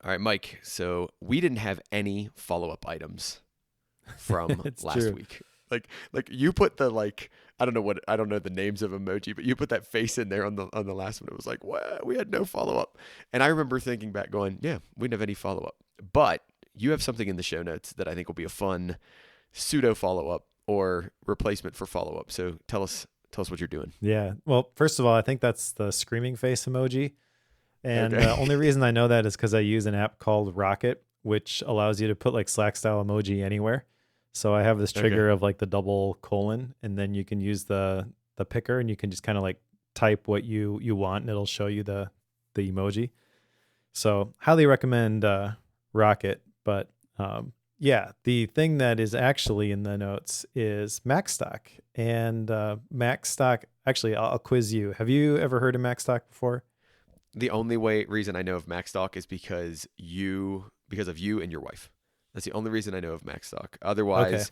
All right, Mike. So we didn't have any follow-up items from It's last true. week. Like you put the I don't know the names of emoji, but you put that face in there on the last one. It was like, wow, we had no follow-up. And I remember thinking back going, yeah, we didn't have any follow-up. But you have something in the show notes that I think will be a fun pseudo follow-up or replacement for follow-up. So tell us what you're doing. Yeah. Well, first of all, I think that's the screaming face emoji. And the Okay. only reason I know that is because I use an app called Rocket, which allows you to put like Slack style emoji anywhere. So I have this Okay. trigger of like the double colon, and then you can use the picker and you can just kind of like type what you want and it'll show you the emoji. So highly recommend Rocket. But yeah, the thing that is actually in the notes is Macstock. And Macstock, actually, I'll quiz you. Have you ever heard of Macstock before? The only reason I know of Macstock is because of you and your wife. That's the only reason I know of Macstock. Okay. Otherwise,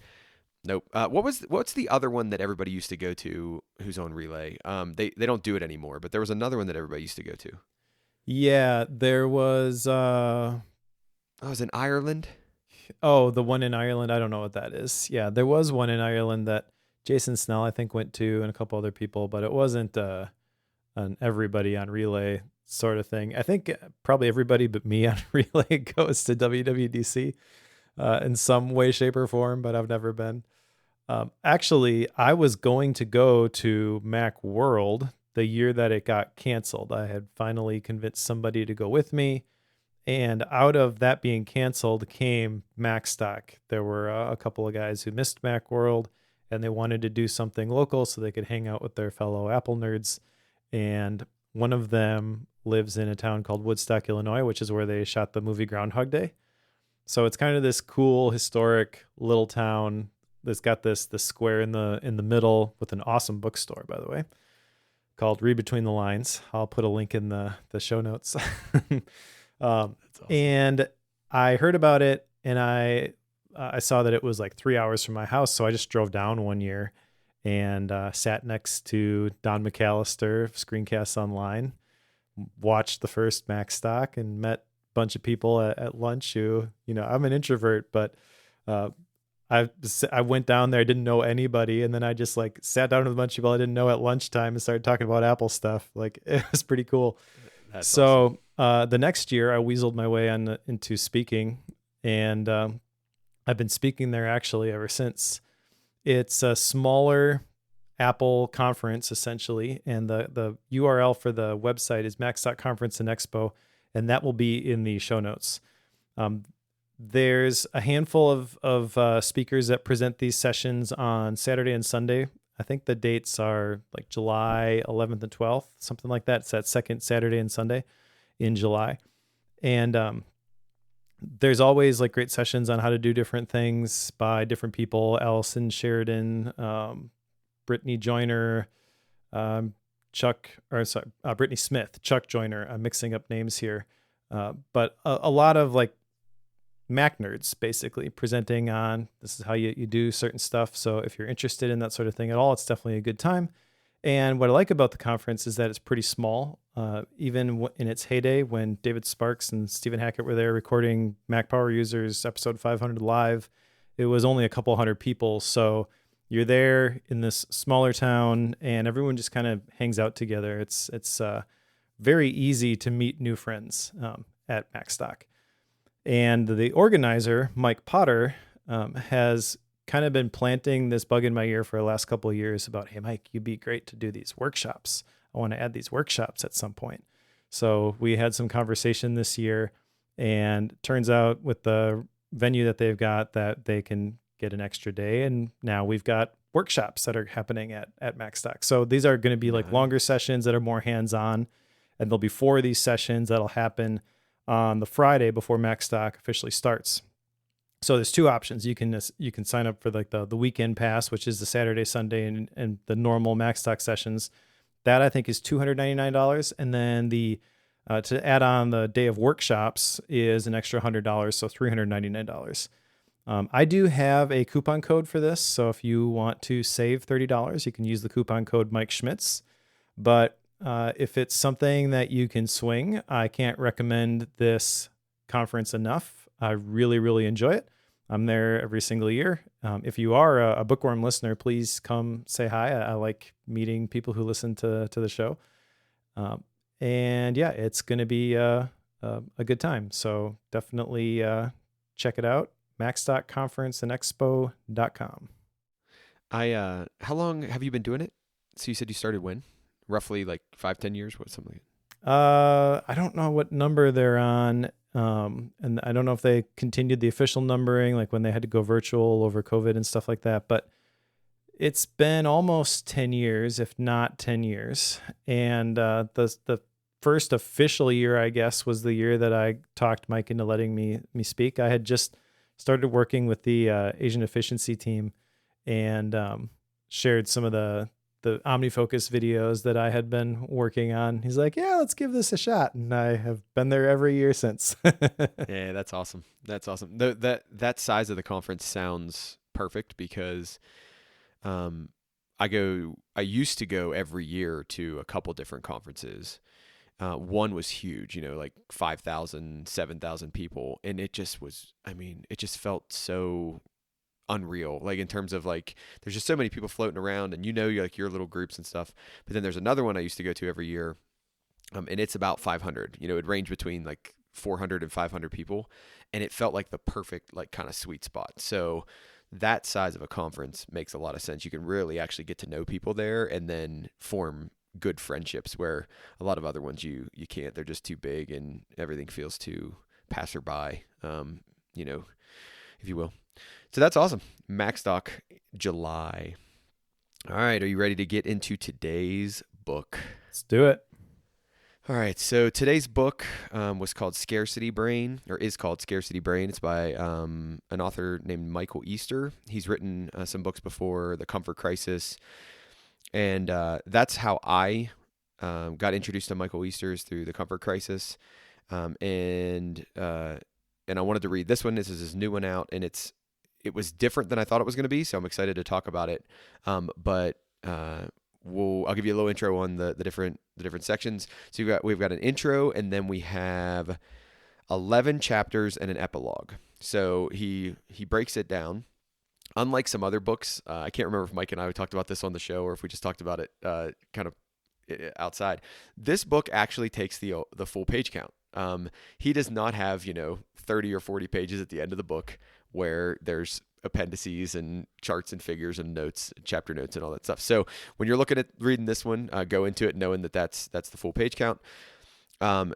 nope. What's the other one that everybody used to go to who's on Relay? They don't do it anymore, but there was another one that everybody used to go to. Yeah, there was Oh, it was in Ireland. oh, the one in Ireland. I don't know what that is. Yeah, there was one in Ireland that Jason Snell I think went to and a couple other people, but it wasn't an everybody on Relay sort of thing. I think probably everybody but me on Relay goes to WWDC in some way, shape, or form, but I've never been. Actually, I was going to go to Mac World the year that it got canceled. I had finally convinced somebody to go with me. And out of that being canceled came Macstock. There were a couple of guys who missed Macworld and they wanted to do something local so they could hang out with their fellow Apple nerds. And one of them lives in a town called Woodstock, Illinois, which is where they shot the movie Groundhog Day. So it's kind of this cool historic little town that's got this square in the middle with an awesome bookstore, by the way, called Read Between the Lines. I'll put a link in the show notes. That's awesome. And I heard about it, and I saw that it was like 3 hours from my house, so I just drove down one year and sat next to Don McAllister of Screencasts Online, watched the first Mac stock, and met a bunch of people at lunch who, I'm an introvert, but uh, I went down there, I didn't know anybody, and then I just like sat down with a bunch of people I didn't know at lunchtime and started talking about Apple stuff. Like it was pretty cool. That's awesome. So the next year, I weaseled my way into speaking, and I've been speaking there actually ever since. It's a smaller Apple conference essentially, and the URL for the website is max.conference and expo, and that will be in the show notes. Um, there's a handful of speakers that present these sessions on Saturday and Sunday. I think the dates are like July 11th and 12th, something like that. It's that second Saturday and Sunday in July. And there's always like great sessions on how to do different things by different people. Allison Sheridan, Brittany Joyner, Brittany Smith, Chuck Joyner. I'm mixing up names here. But a lot of like Mac nerds basically presenting on this is how you do certain stuff. So if you're interested in that sort of thing at all, it's definitely a good time. And what I like about the conference is that it's pretty small. Even in its heyday, when David Sparks and Stephen Hackett were there recording Mac Power Users episode 500 live, it was only a couple hundred people. So you're there in this smaller town, and everyone just kind of hangs out together. It's very easy to meet new friends at Macstock. And the organizer, Mike Potter, has kind of been planting this bug in my ear for the last couple of years about, hey, Mike, you'd be great to do these workshops. I want to add these workshops at some point. So we had some conversation this year, and turns out with the venue that they've got that they can get an extra day. And now we've got workshops that are happening at Macstock. So these are going to be like longer Nice. sessions that are more hands-on. And there'll be 4 of these sessions that'll happen on the Friday before Macstock officially starts. So there's 2 options. You can sign up for like the weekend pass, which is the Saturday, Sunday, and the normal Macstock sessions. That I think is $299, and then the to add on the day of workshops is an extra $100, so $399. I do have a coupon code for this, so if you want to save $30, you can use the coupon code Mike Schmitz. But if it's something that you can swing, I can't recommend this conference enough. I really, really enjoy it. I'm there every single year. If you are a Bookworm listener, please come say hi. I like meeting people who listen to the show. And yeah, it's going to be a good time. So definitely check it out. max.conferenceandexpo.com. How long have you been doing it? So you said you started when? Roughly like 5-10 years? What, something? I don't know what number they're on. And I don't know if they continued the official numbering, like when they had to go virtual over COVID and stuff like that, but it's been almost 10 years, if not 10 years. And the first official year, I guess, was the year that I talked Mike into letting me speak. I had just started working with the Asian efficiency team and shared some of the OmniFocus videos that I had been working on. He's like, yeah, let's give this a shot. And I have been there every year since. Yeah, that's awesome. That's awesome. That size of the conference sounds perfect because I used to go every year to a couple different conferences. One was huge, like 5,000, 7,000 people. And it just was, it just felt so unreal, like in terms of like there's just so many people floating around and you're like your little groups and stuff. But then there's another one I used to go to every year, and it's about 500. It'd range between like 400 and 500 people, and it felt like the perfect like kind of sweet spot. So that size of a conference makes a lot of sense. You can really actually get to know people there and then form good friendships, where a lot of other ones you can't. They're just too big and everything feels too passerby, if you will. So that's awesome. MaxDoc July. All right. Are you ready to get into today's book? Let's do it. All right. So today's book was called Scarcity Brain, or is called Scarcity Brain. It's by an author named Michael Easter. He's written some books before, The Comfort Crisis. And that's how I got introduced to Michael Easter's, through The Comfort Crisis. And I wanted to read this one. This is his new one out, and it was different than I thought it was going to be, so I'm excited to talk about it. But I'll give you a little intro on the different sections. So we've got an intro, and then we have 11 chapters and an epilogue. So he breaks it down. Unlike some other books, I can't remember if Mike and I talked about this on the show or if we just talked about it kind of outside. This book actually takes the full page count. He does not have 30 or 40 pages at the end of the book where there's appendices and charts and figures and notes, chapter notes and all that stuff. So when you're looking at reading this one, go into it knowing that that's the full page count.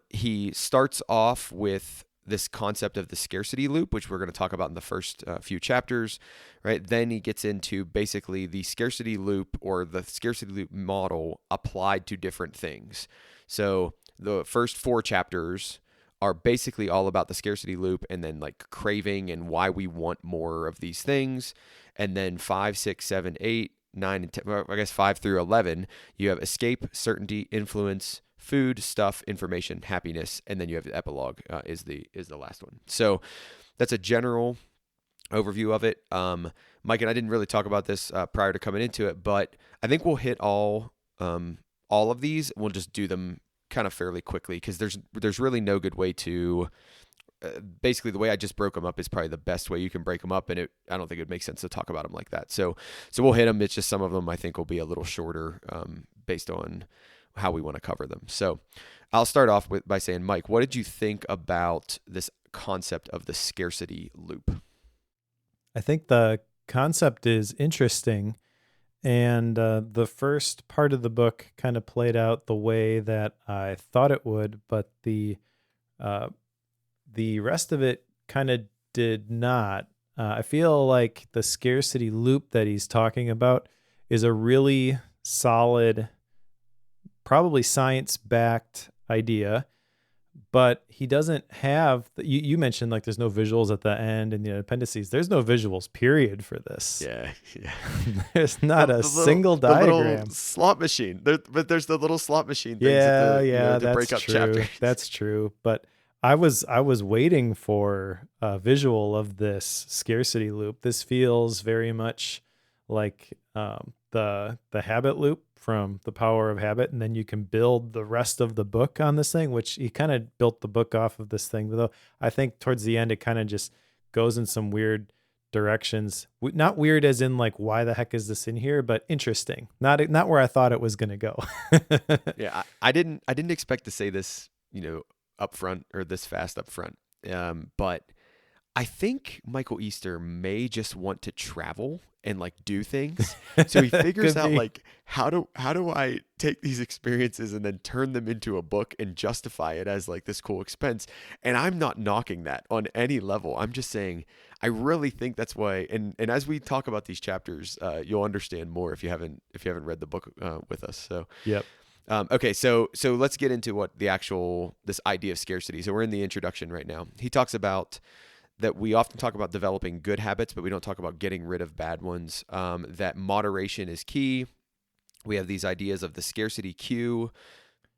He starts off with this concept of the scarcity loop, which we're going to talk about in the first few chapters, right? Then he gets into basically the scarcity loop, or the scarcity loop model applied to different things. So the first 4 chapters are basically all about the scarcity loop, and then like craving and why we want more of these things. And then 5, 6, 7, 8, 9, and 10, well, I guess 5 through 11, you have escape, certainty, influence, food, stuff, information, happiness, and then you have the epilogue is the last one. So that's a general overview of it. Mike and I didn't really talk about this prior to coming into it, but I think we'll hit all of these. We'll just do them kind of fairly quickly, because there's really no good way to basically the way I just broke them up is probably the best way you can break them up, and I don't think it would make sense to talk about them like that. So we'll hit them. It's just some of them I think will be a little shorter based on how we want to cover them. So I'll start off by saying, Mike, what did you think about this concept of the scarcity loop? I think the concept is interesting. And the first part of the book kind of played out the way that I thought it would, but the rest of it kind of did not. I feel like the scarcity loop that he's talking about is a really solid, probably science-backed idea, but he doesn't have, you mentioned like there's no visuals at the end and the appendices. There's no visuals, period, for this. Yeah. There's not a single diagram. The little slot machine. But there's the little slot machine things to that's break up true. chapters. That's true. But I was waiting for a visual of this scarcity loop. This feels very much like the habit loop from The Power of Habit, and then you can build the rest of the book on this thing, which he kind of built the book off of this thing. Though I think towards the end, it kind of just goes in some weird directions. Not weird as in like, why the heck is this in here, but interesting. Not where I thought it was going to go. Yeah, I didn't expect to say this, up front or this fast up front. But I think Michael Easter may just want to travel and like do things. So he figures out like how do I take these experiences and then turn them into a book and justify it as like this cool expense. And I'm not knocking that on any level. I'm just saying I really think that's why. And as we talk about these chapters, you'll understand more if you haven't read the book with us. So yep. Okay, so let's get into what this idea of scarcity. So we're in the introduction right now. He talks about that we often talk about developing good habits, but we don't talk about getting rid of bad ones. That moderation is key. We have these ideas of the scarcity queue.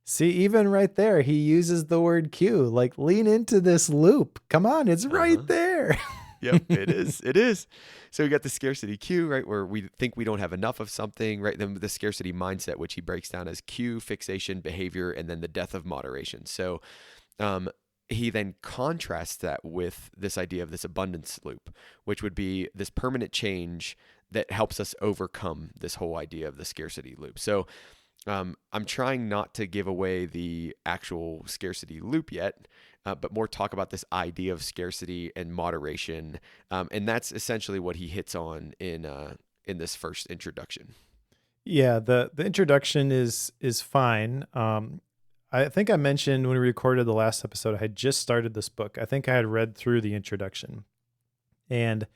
See, even right there, he uses the word queue. Like, lean into this loop. Come on, it's right there. Yep, it is. It is. So we got the scarcity queue, right, where we think we don't have enough of something, right? Then the scarcity mindset, which he breaks down as queue, fixation, behavior, and then the death of moderation. So he then contrasts that with this idea of this abundance loop, which would be this permanent change that helps us overcome this whole idea of the scarcity loop. So I'm trying not to give away the actual scarcity loop yet, but more talk about this idea of scarcity and moderation. And that's essentially what he hits on in this first introduction. Yeah, the introduction is fine. I think I mentioned when we recorded the last episode, I had just started this book. I think I had read through the introduction, and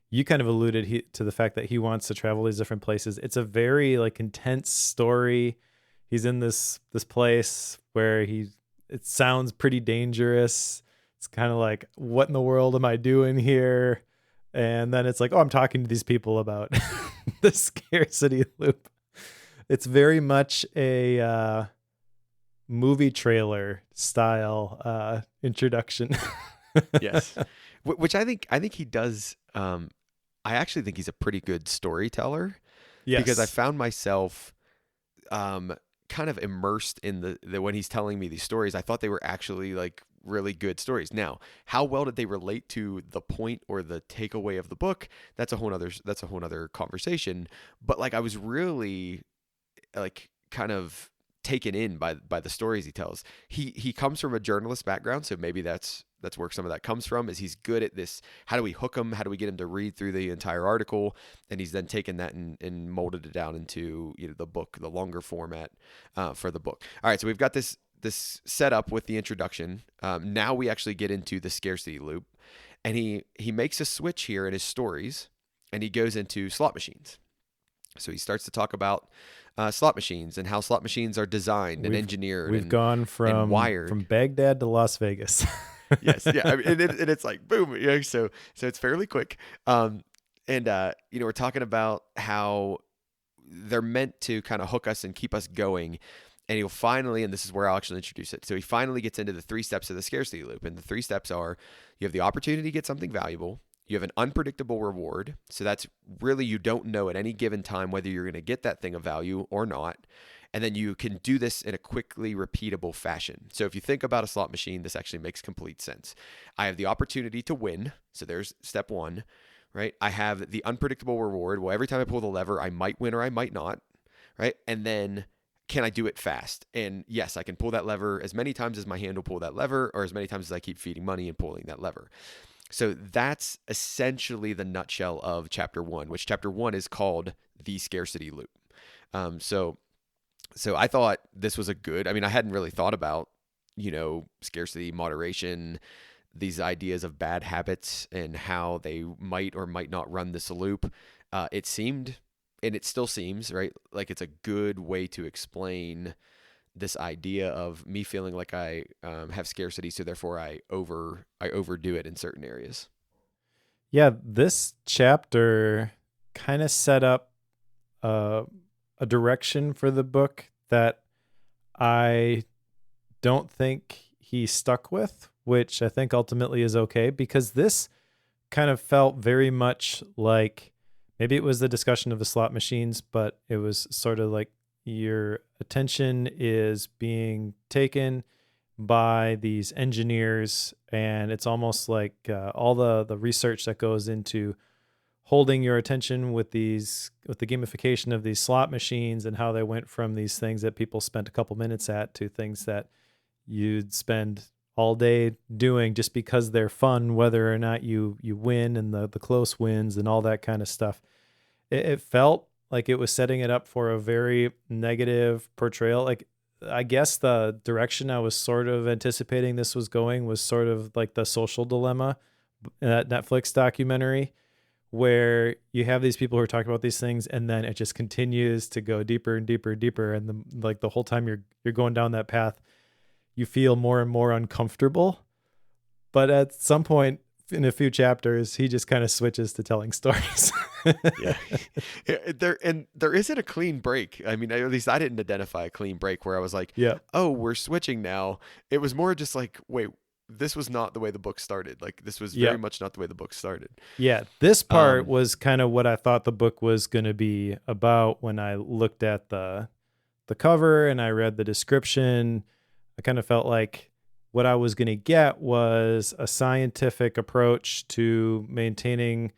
you kind of alluded to the fact that he wants to travel these different places. It's a very like intense story. He's in this place where it sounds pretty dangerous. It's kind of like, what in the world am I doing here? And then it's like, oh, I'm talking to these people about the scarcity loop. It's very much a movie trailer style introduction. Yes, which I think he does. I actually think he's a pretty good storyteller. Yes, because I found myself kind of immersed in the when he's telling me these stories. I thought they were actually like really good stories. Now, how well did they relate to the point or the takeaway of the book? That's a whole other conversation. But like I was really like kind of taken in by the stories he tells. He comes from a journalist background, so maybe that's where some of that comes from. Is he's good at this? How do we hook him? How do we get him to read through the entire article? And he's then taken that and molded it down into the book, the longer format for the book. All right, so we've got this setup with the introduction. Now we actually get into the scarcity loop, and he makes a switch here in his stories, and he goes into slot machines. So he starts to talk about slot machines and how slot machines are designed and engineered. We've gone from wired from Baghdad to Las Vegas. Yes, yeah, I mean, and it's like boom, so it's fairly quick. We're talking about how they're meant to kind of hook us and keep us going. And he'll finally, and this is where I'll actually introduce it. So he finally gets into the 3 steps of the scarcity loop, and the 3 steps are: you have the opportunity to get something valuable. You have an unpredictable reward. So that's really, you don't know at any given time whether you're going to get that thing of value or not. And then you can do this in a quickly repeatable fashion. So if you think about a slot machine, this actually makes complete sense. I have the opportunity to win. So there's step 1, right? I have the unpredictable reward. Well, every time I pull the lever, I might win or I might not, right? And then can I do it fast? And yes, I can pull that lever as many times as my hand will pull that lever, or as many times as I keep feeding money and pulling that lever. So that's essentially the nutshell of chapter 1, which chapter 1 is called the scarcity loop. So I thought this was I hadn't really thought about, scarcity, moderation, these ideas of bad habits and how they might or might not run this loop. It seemed, and it still seems, right, like it's a good way to explain this idea of me feeling like I have scarcity, so therefore I overdo it in certain areas. Yeah, this chapter kind of set up a direction for the book that I don't think he stuck with, which I think ultimately is okay, because this kind of felt very much like, maybe it was the discussion of the slot machines, but it was sort of like, your attention is being taken by these engineers, and it's almost like all the research that goes into holding your attention with the gamification of these slot machines and how they went from these things that people spent a couple minutes at to things that you'd spend all day doing just because they're fun, whether or not you win and the close wins and all that kind of stuff. It felt like it was setting it up for a very negative portrayal. Like, I guess the direction I was sort of anticipating this was going was sort of like The Social Dilemma, that Netflix documentary, where you have these people who are talking about these things, and then it just continues to go deeper and deeper and deeper. And the whole time you're going down that path, you feel more and more uncomfortable. But at some point in a few chapters, he just kind of switches to telling stories. Yeah. There isn't a clean break. I mean, at least I didn't identify a clean break where I was like, Yeah. oh, we're switching now. It was more just like, wait, this was not the way the book started. Like, this was very much not the way the book started. Yeah. This part was kind of what I thought the book was going to be about when I looked at the cover and I read the description. I kind of felt like what I was going to get was a scientific approach to maintaining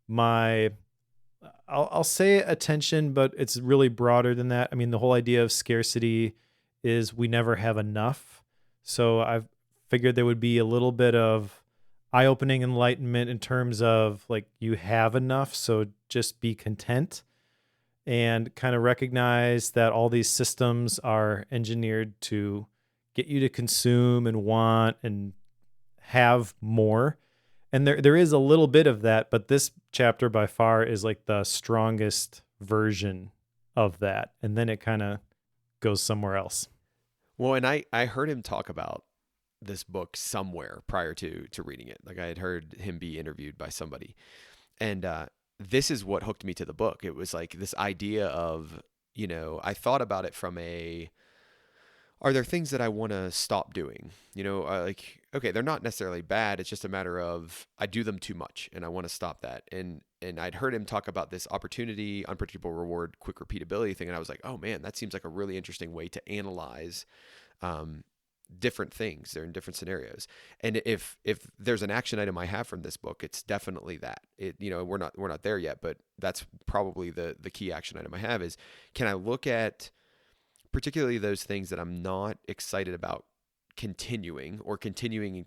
my, I'll say attention, but it's really broader than that. I mean, the whole idea of scarcity is we never have enough. So I've figured there would be a little bit of eye-opening enlightenment in terms of like, you have enough, so just be content, and kind of recognize that all these systems are engineered to get you to consume and want and have more. And there is a little bit of that, but this chapter by far is like the strongest version of that. And then it kind of goes somewhere else. Well, and I heard him talk about this book somewhere prior to reading it. Like, I had heard him be interviewed by somebody. And this is what hooked me to the book. It was like this idea of, I thought about it from are there things that I want to stop doing? Like, okay, they're not necessarily bad. It's just a matter of I do them too much and I want to stop that. And I'd heard him talk about this opportunity, unpredictable reward, quick repeatability thing. And I was like, oh man, that seems like a really interesting way to analyze different things. They're in different scenarios. And if there's an action item I have from this book, it's definitely that. We're not there yet, but that's probably the key action item I have is, can I look at particularly those things that I'm not excited about continuing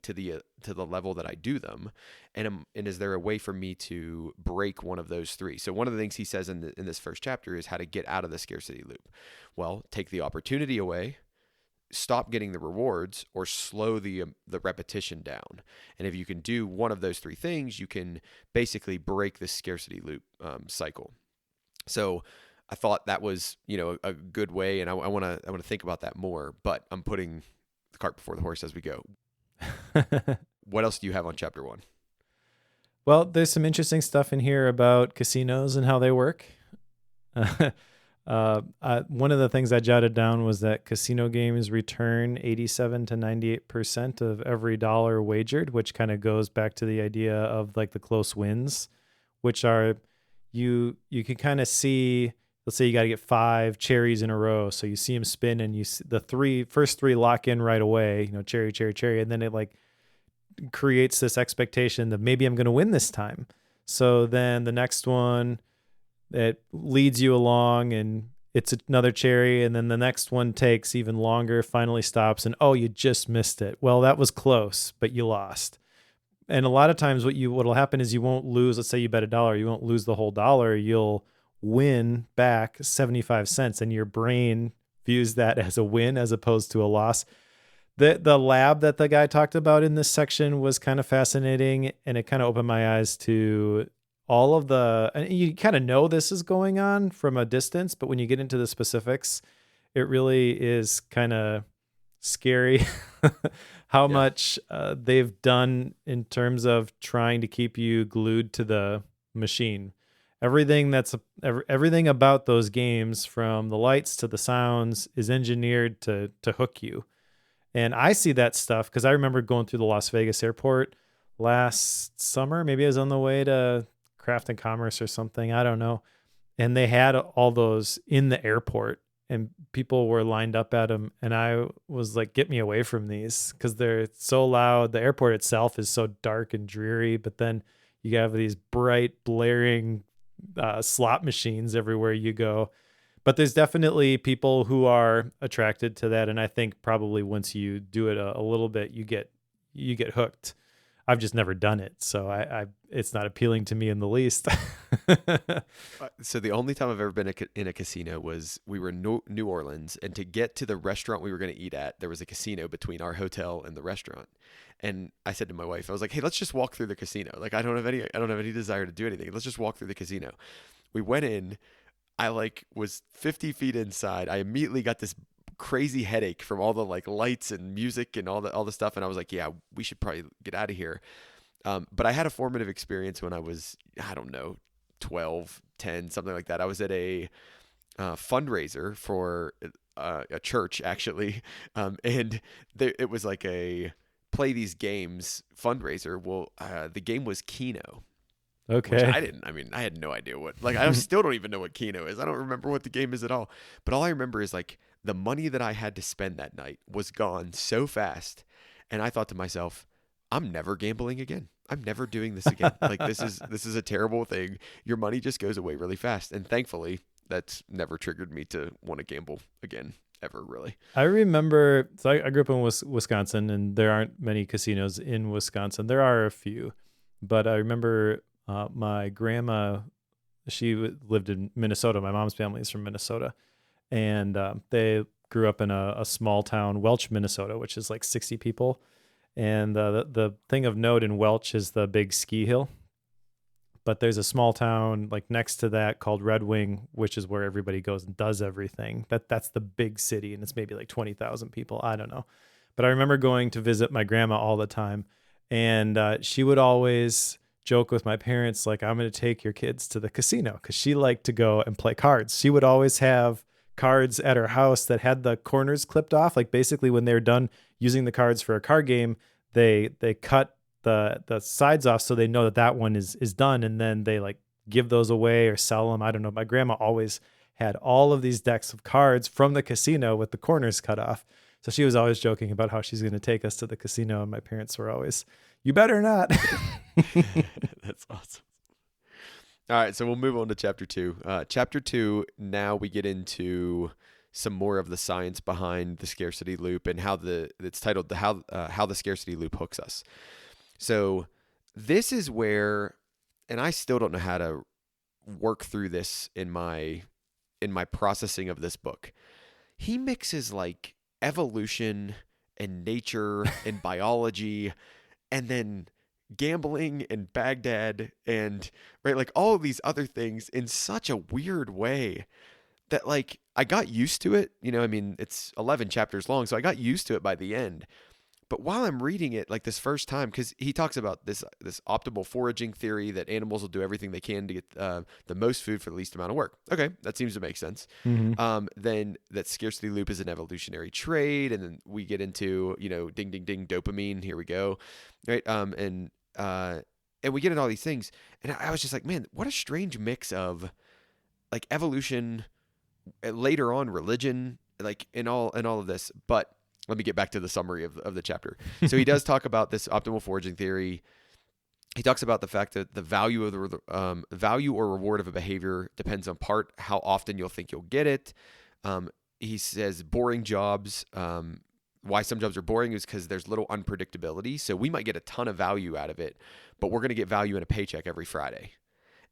to the level that I do them, and is there a way for me to break one of those three? So one of the things he says in this first chapter is how to get out of the scarcity loop. Well, take the opportunity away, stop getting the rewards, or slow the repetition down. And if you can do one of those three things, you can basically break the scarcity loop cycle. So I thought that was, a good way, and I want to think about that more. But I'm putting the cart before the horse as we go. What else do you have on chapter 1? Well, there's some interesting stuff in here about casinos and how they work. One of the things I jotted down was that casino games return 87 to 98% of every dollar wagered, which kind of goes back to the idea of like the close wins, which are you can kind of see. Let's say you got to get 5 cherries in a row. So you see them spin and the first three lock in right away, cherry, cherry, cherry. And then it like creates this expectation that maybe I'm going to win this time. So then the next one, it leads you along and it's another cherry. And then the next one takes even longer, finally stops. And, oh, you just missed it. Well, that was close, but you lost. And a lot of times what'll happen is you won't lose. Let's say you bet $1, you won't lose the whole dollar. You'll win back 75 cents, and your brain views that as a win as opposed to a loss. The lab that the guy talked about in this section was kind of fascinating, and it kind of opened my eyes to all of and you kind of know this is going on from a distance, but when you get into the specifics, it really is kind of scary how much they've done in terms of trying to keep you glued to the machine. Everything about those games, from the lights to the sounds, is engineered to hook you. And I see that stuff because I remember going through the Las Vegas airport last summer. Maybe I was on the way to Craft and Commerce or something. I don't know. And they had all those in the airport. and people were lined up at them, and I was like, get me away from these, because they're so loud. The airport itself is so dark and dreary, but then you have these bright blaring slot machines everywhere you go. But there's definitely people who are attracted to that, and I think probably once you do it a little bit, you get hooked. I've just never done it, so I it's not appealing to me in the least. So the only time I've ever been in a casino was we were in New Orleans, and to get to the restaurant we were going to eat at, there was a casino between our hotel and the restaurant. And I said to my wife, I was like, "Hey, let's just walk through the casino. Like, I don't have any desire to do anything. Let's just walk through the casino." We went in. I like was 50 feet inside. I immediately got this crazy headache from all the like lights and music and all the stuff, and I was like, yeah, we should probably get out of here. But I had a formative experience when I was, I don't know, 12, 10, something like that. I was at a fundraiser for a church, actually, and it was like a play these games fundraiser. Well, the game was Keno. Which Okay. I had no idea I still don't even know what Keno is. I don't remember what the game is at all. But all I remember is like the money that I had to spend that night was gone so fast. And I thought to myself, I'm never gambling again. I'm never doing this again. Like this is a terrible thing. Your money just goes away really fast. And thankfully, that's never triggered me to want to gamble again, ever, really. I remember, so I grew up in Wisconsin, and there aren't many casinos in Wisconsin. There are a few, but I remember my grandma, she lived in Minnesota. My mom's family is from Minnesota, and they grew up in a small town, Welch, Minnesota, which is like 60 people. And the thing of note in Welch is the big ski hill. But there's a small town like next to that called Red Wing, which is where everybody goes and does everything. That's the big city, and it's maybe like 20,000 people. I don't know. But I remember going to visit my grandma all the time, and she would always joke with my parents, like, I'm going to take your kids to the casino, because she liked to go and play cards. She would always have cards at her house that had the corners clipped off. Like basically when they're done using the cards for a card game, they cut the sides off so they know that one is done, and then they like give those away or sell them. I don't know. My grandma always had all of these decks of cards from the casino with the corners cut off. So she was always joking about how she's going to take us to the casino, and my parents were always, you better not. That's awesome. All right, so we'll move on to chapter 2. Chapter 2, now we get into some more of the science behind the scarcity loop, and it's titled how the scarcity loop hooks us. So this is where, and I still don't know how to work through this in my processing of this book. He mixes like evolution and nature and biology, and then gambling and Baghdad and right, like all of these other things in such a weird way that like I got used to it. I mean, it's 11 chapters long, so I got used to it by the end. But while I'm reading it, like this first time, because he talks about this optimal foraging theory that animals will do everything they can to get the most food for the least amount of work. Okay, that seems to make sense. Mm-hmm. Then that scarcity loop is an evolutionary trait, and then we get into ding ding ding dopamine. Here we go, right? And we get into all these things, and I was just like, man, what a strange mix of like evolution, later on religion, like in all of this, but. Let me get back to the summary of the chapter. So he does talk about this optimal foraging theory. He talks about the fact that the value of the value or reward of a behavior depends on part how often you'll think you'll get it. He says boring jobs. Why some jobs are boring is because there's little unpredictability. So we might get a ton of value out of it, but we're going to get value in a paycheck every Friday.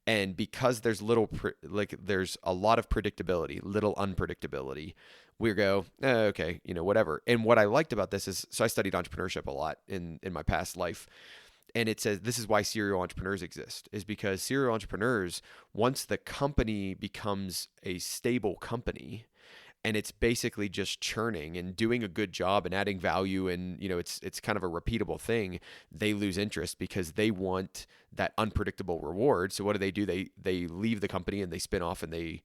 And because there's there's a lot of predictability, little unpredictability, we go, okay, whatever. And what I liked about this is, so I studied entrepreneurship a lot in my past life. And it says this is why serial entrepreneurs exist, is because serial entrepreneurs, once the company becomes a stable company, and it's basically just churning and doing a good job and adding value, and it's kind of a repeatable thing, they lose interest because they want that unpredictable reward. So what do? They leave the company and they spin off, and they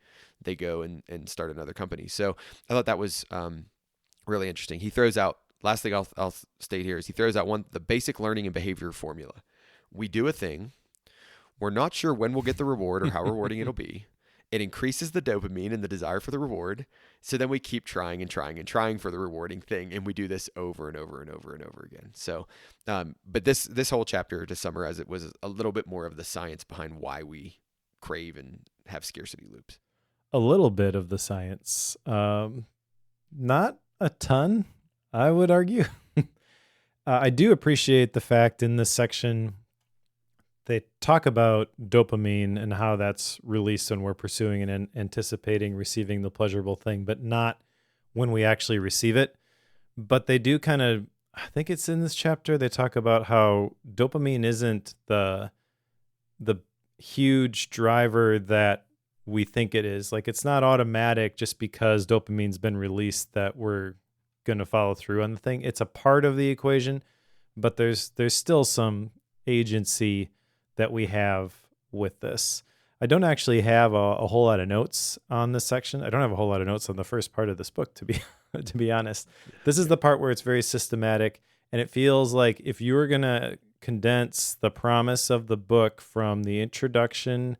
go and start another company. So I thought that was really interesting. He throws out, last thing I'll state here is he throws out the basic learning and behavior formula. We do a thing, we're not sure when we'll get the reward or how rewarding it'll be. It increases the dopamine and the desire for the reward. So then we keep trying and trying and trying for the rewarding thing, and we do this over and over and over and over again. So, but this whole chapter, to summarize it, was a little bit more of the science behind why we crave and have scarcity loops. A little bit of the science, not a ton, I would argue. I do appreciate the fact in this section they talk about dopamine and how that's released when we're pursuing and anticipating receiving the pleasurable thing, but not when we actually receive it. But they do kind of, I think it's in this chapter, they talk about how dopamine isn't the huge driver that we think it is. Like, it's not automatic just because dopamine's been released that we're going to follow through on the thing. It's a part of the equation, but there's still some agency that we have with this. I don't actually have a whole lot of notes on this section. I don't have a whole lot of notes on the first part of this book, to be honest. This is the part where it's very systematic, and it feels like if you were going to condense the promise of the book from the introduction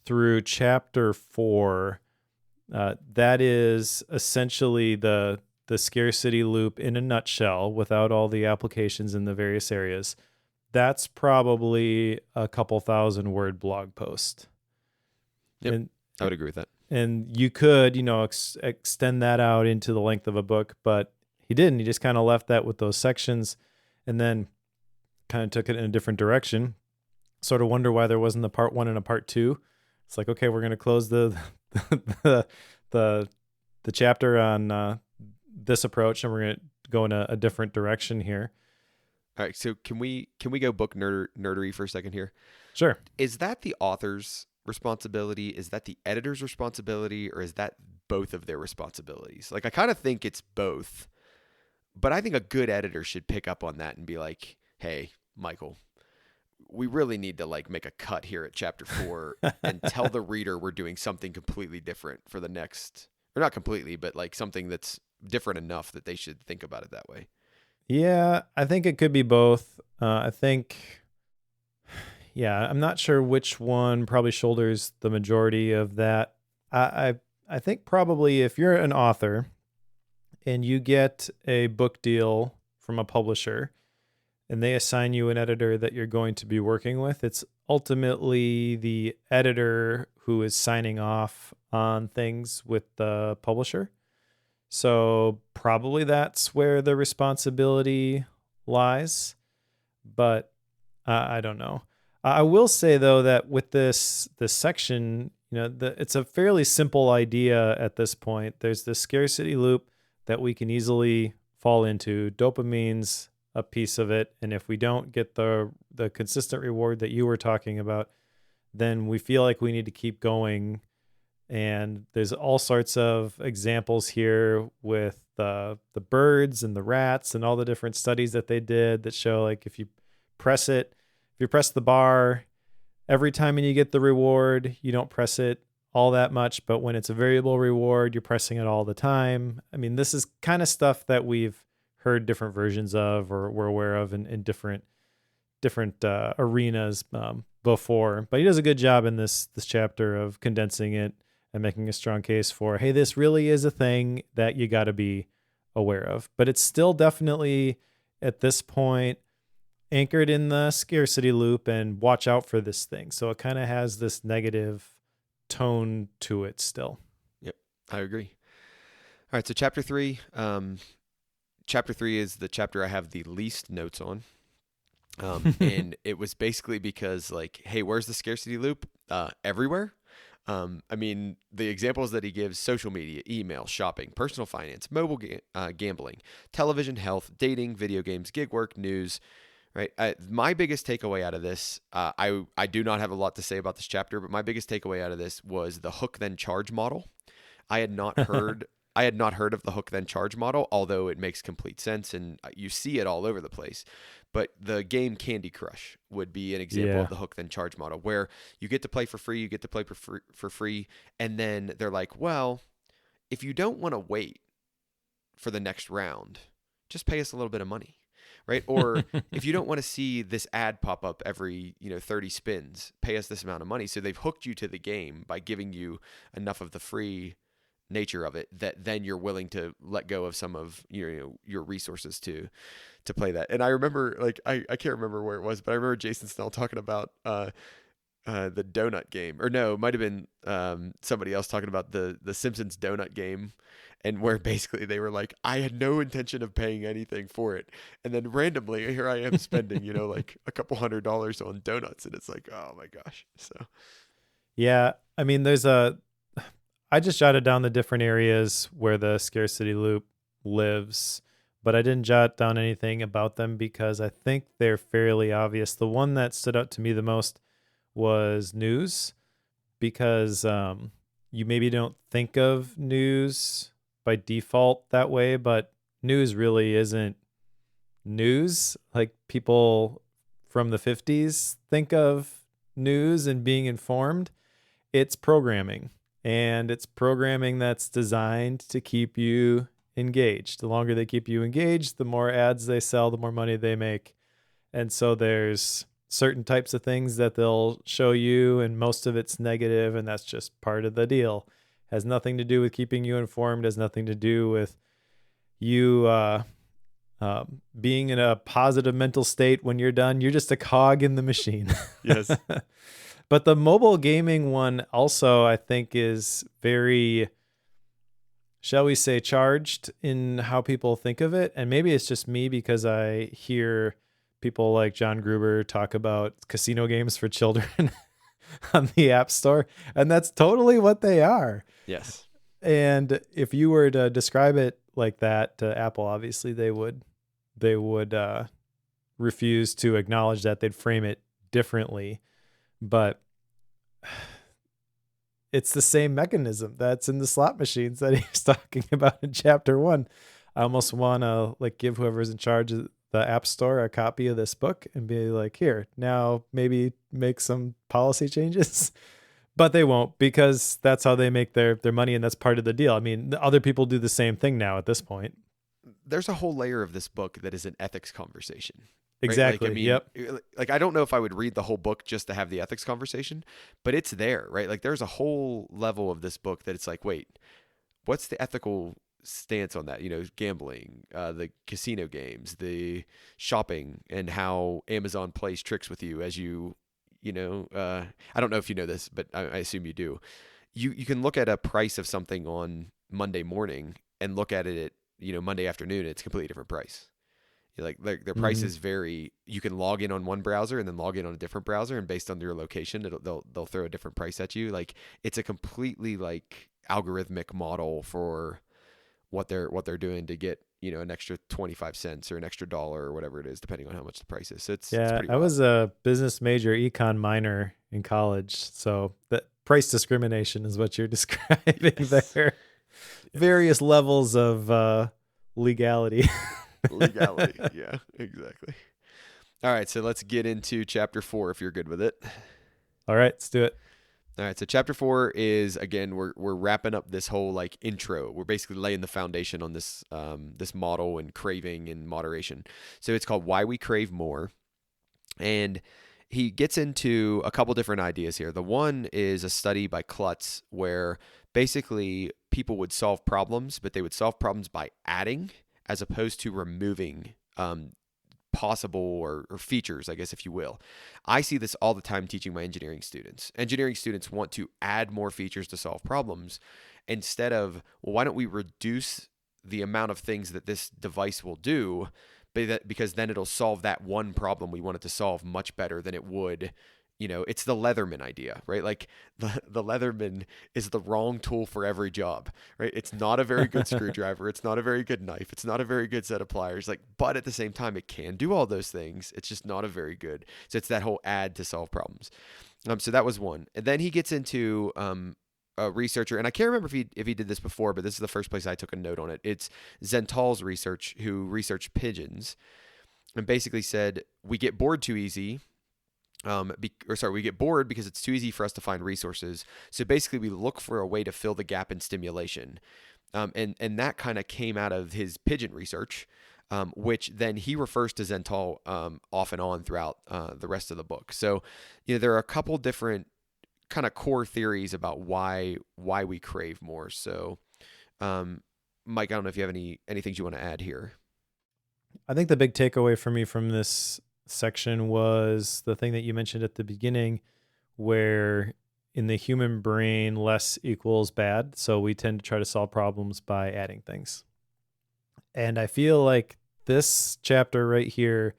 through chapter 4, that is essentially the scarcity loop in a nutshell without all the applications in the various areas. That's probably a couple 1,000-word blog post. Yep, and I would agree with that. And you could, extend that out into the length of a book, but he didn't. He just kind of left that with those sections and then kind of took it in a different direction. Sort of wonder why there wasn't a part 1 and a part 2. It's like, okay, we're going to close the chapter on this approach, and we're going to go in a different direction here. All right, so can we go book nerdery for a second here? Sure. Is that the author's responsibility? Is that the editor's responsibility? Or is that both of their responsibilities? Like, I kind of think it's both, but I think a good editor should pick up on that and be like, hey, Michael, we really need to make a cut here at chapter 4 and tell the reader we're doing something completely different for the next, or not completely, but something that's different enough that they should think about it that way. Yeah, I think it could be both. I'm not sure which one probably shoulders the majority of that. I think probably if you're an author and you get a book deal from a publisher and they assign you an editor that you're going to be working with, it's ultimately the editor who is signing off on things with the publisher. So probably that's where the responsibility lies, but I don't know. I will say though that with this section, it's a fairly simple idea at this point. There's this scarcity loop that we can easily fall into. Dopamine's a piece of it, and if we don't get the consistent reward that you were talking about, then we feel like we need to keep going. And there's all sorts of examples here with the birds and the rats and all the different studies that they did that show if you press the bar every time and you get the reward, you don't press it all that much. But when it's a variable reward, you're pressing it all the time. I mean, this is kind of stuff that we've heard different versions of or we're aware of in different arenas before. But he does a good job in this chapter of condensing it and making a strong case for, hey, this really is a thing that you got to be aware of. But it's still definitely, at this point, anchored in the scarcity loop and watch out for this thing. So it kind of has this negative tone to it still. Yep, I agree. All right, so chapter 3. Chapter 3 is the chapter I have the least notes on. And it was basically because, hey, where's the scarcity loop? Everywhere. I mean, the examples that he gives: social media, email, shopping, personal finance, mobile gambling, television, health, dating, video games, gig work, news, right? My biggest takeaway out of this, I do not have a lot to say about this chapter, but my biggest takeaway out of this was the hook then charge model. I had not heard of the hook then charge model, although it makes complete sense and you see it all over the place. But the game Candy Crush would be an example of the hook then charge model, where you get to play for free, for free, and then they're like, well, if you don't want to wait for the next round, just pay us a little bit of money, right? Or if you don't want to see this ad pop up every, 30 spins, pay us this amount of money. So they've hooked you to the game by giving you enough of the free nature of it that then you're willing to let go of some of your resources to play that. And I remember, like, I can't remember where it was, but I remember Jason Snell talking about the donut game, or no, it might have been somebody else talking about the Simpsons donut game, and where basically they were like, I had no intention of paying anything for it, and then randomly here I am spending like a couple $100 on donuts, and it's like, oh my gosh. So Yeah, I mean, I just jotted down the different areas where the scarcity loop lives, but I didn't jot down anything about them because I think they're fairly obvious. The one that stood out to me the most was news, because you maybe don't think of news by default that way, but news really isn't news. Like, people from the 50s think of news and being informed. It's programming, and it's programming that's designed to keep you engaged. The longer they keep you engaged, the more ads they sell, the more money they make. And so there's certain types of things that they'll show you, and most of it's negative, and that's just part of the deal. Has nothing to do with keeping you informed, has nothing to do with you being in a positive mental state when you're done. You're just a cog in the machine. yes. But the mobile gaming one also, I think, is very, shall we say, charged in how people think of it. And maybe it's just me because I hear people like John Gruber talk about casino games for children on the App Store, and that's totally what they are. Yes. And if you were to describe it like that to Apple, obviously they would refuse to acknowledge that. They'd frame it differently. But it's the same mechanism that's in the slot machines that he's talking about in chapter 1. I almost want to give whoever's in charge of the App Store a copy of this book and be like, here, now maybe make some policy changes. But they won't, because that's how they make their money, and that's part of the deal. I mean, other people do the same thing now at this point. There's a whole layer of this book that is an ethics conversation. Right? Exactly. Yep. I don't know if I would read the whole book just to have the ethics conversation, but it's there, right? Like, there's a whole level of this book that it's like, wait, what's the ethical stance on that? Gambling, the casino games, the shopping, and how Amazon plays tricks with you as I don't know if you know this, but I assume you do. You can look at a price of something on Monday morning and look at it at Monday afternoon. It's a completely different price. Their prices vary. You can log in on one browser and then log in on a different browser, and based on your location, they'll throw a different price at you. Like, it's a completely algorithmic model for what they're doing to get an extra 25 cents or an extra dollar or whatever it is, depending on how much the price is. So it's pretty I wild. was a business major, econ minor in college, so that price discrimination is what you're describing there. Various levels of legality. Legality. Yeah, exactly. All right, so let's get into chapter 4 if you're good with it. All right, let's do it. All right, so chapter 4 is, again, we're wrapping up this whole intro. We're basically laying the foundation on this this model and craving and moderation. So it's called Why We Crave More. And he gets into a couple different ideas here. The one is a study by Klutz where basically people would solve problems, but they would solve problems by adding as opposed to removing possible or features, I guess, if you will. I see this all the time teaching my engineering students. Engineering students want to add more features to solve problems instead of, well, why don't we reduce the amount of things that this device will do, because then it'll solve that one problem we want it to solve much better than it would. It's the Leatherman idea, right? Like, the Leatherman is the wrong tool for every job, right? It's not a very good screwdriver. It's not a very good knife. It's not a very good set of pliers. But at the same time, it can do all those things. It's just not a very good. So it's that whole add to solve problems. So that was one. And then he gets into a researcher, and I can't remember if he did this before, but this is the first place I took a note on it. It's Zental's research, who researched pigeons, and basically said we get bored too easy. We get bored because it's too easy for us to find resources. So basically, we look for a way to fill the gap in stimulation, and that kind of came out of his pigeon research. which then he refers to Zental off and on throughout the rest of the book. So, there are a couple different kind of core theories about why we crave more. So, Mike, I don't know if you have any things you want to add here. I think the big takeaway for me from this section was the thing that you mentioned at the beginning, where in the human brain, less equals bad. So we tend to try to solve problems by adding things. And I feel like this chapter right here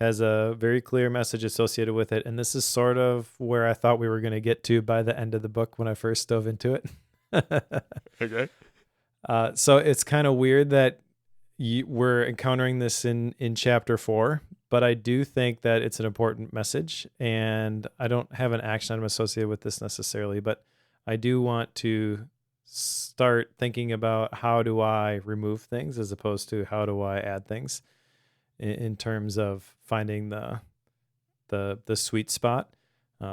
has a very clear message associated with it. And this is sort of where I thought we were going to get to by the end of the book when I first dove into it. Okay. So it's kind of weird that we're encountering this in chapter 4, but I do think that it's an important message, and I don't have an action item associated with this necessarily, but I do want to start thinking about how do I remove things as opposed to how do I add things in terms of finding the sweet spot.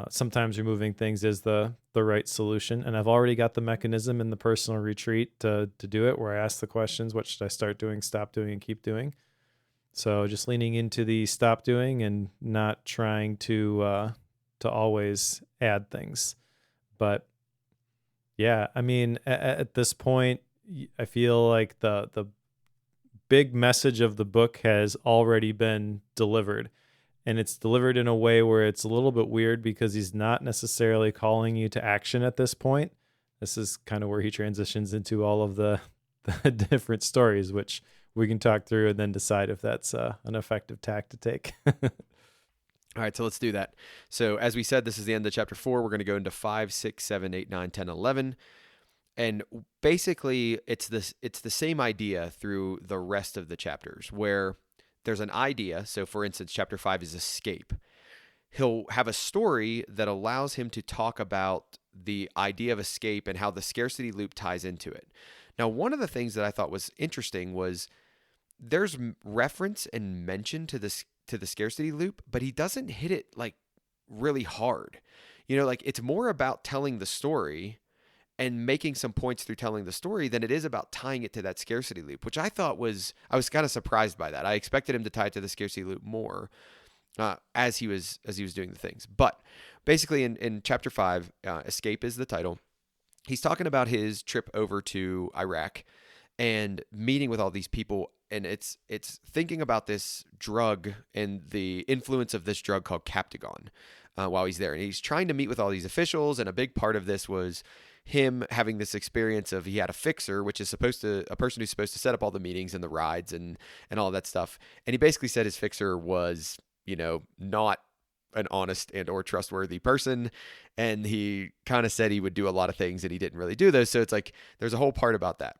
Sometimes removing things is the right solution. And I've already got the mechanism in the personal retreat to do it, where I ask the questions, what should I start doing, stop doing, and keep doing? So just leaning into the stop doing and not trying to always add things. But yeah, I mean, at this point, I feel like the big message of the book has already been delivered. And it's delivered in a way where it's a little bit weird because he's not necessarily calling you to action at this point. This is kind of where he transitions into all of the different stories, which we can talk through and then decide if that's an effective tack to take. All right, so let's do that. So as we said, this is the end of chapter 4. We're going to go into 5, 6, 7, 8, 9, 10, 11. And basically, it's the same idea through the rest of the chapters, where there's an idea. So for instance, chapter 5 is escape. He'll have a story that allows him to talk about the idea of escape and how the scarcity loop ties into it. Now, one of the things that I thought was interesting was there's reference and mention to the scarcity loop, but he doesn't hit it like really hard. Like it's more about telling the story and making some points through telling the story than it is about tying it to that scarcity loop, which I was kind of surprised by that. I expected him to tie it to the scarcity loop more as he was doing the things. But basically in chapter 5, Escape is the title. He's talking about his trip over to Iraq and meeting with all these people. And it's thinking about this drug and the influence of this drug called Captagon while he's there. And he's trying to meet with all these officials. And a big part of this was him having this experience of he had a fixer, which is a person who's supposed to set up all the meetings and the rides and all of that stuff. And he basically said his fixer was, not an honest and or trustworthy person. And he kind of said he would do a lot of things and he didn't really do those. So it's like, there's a whole part about that.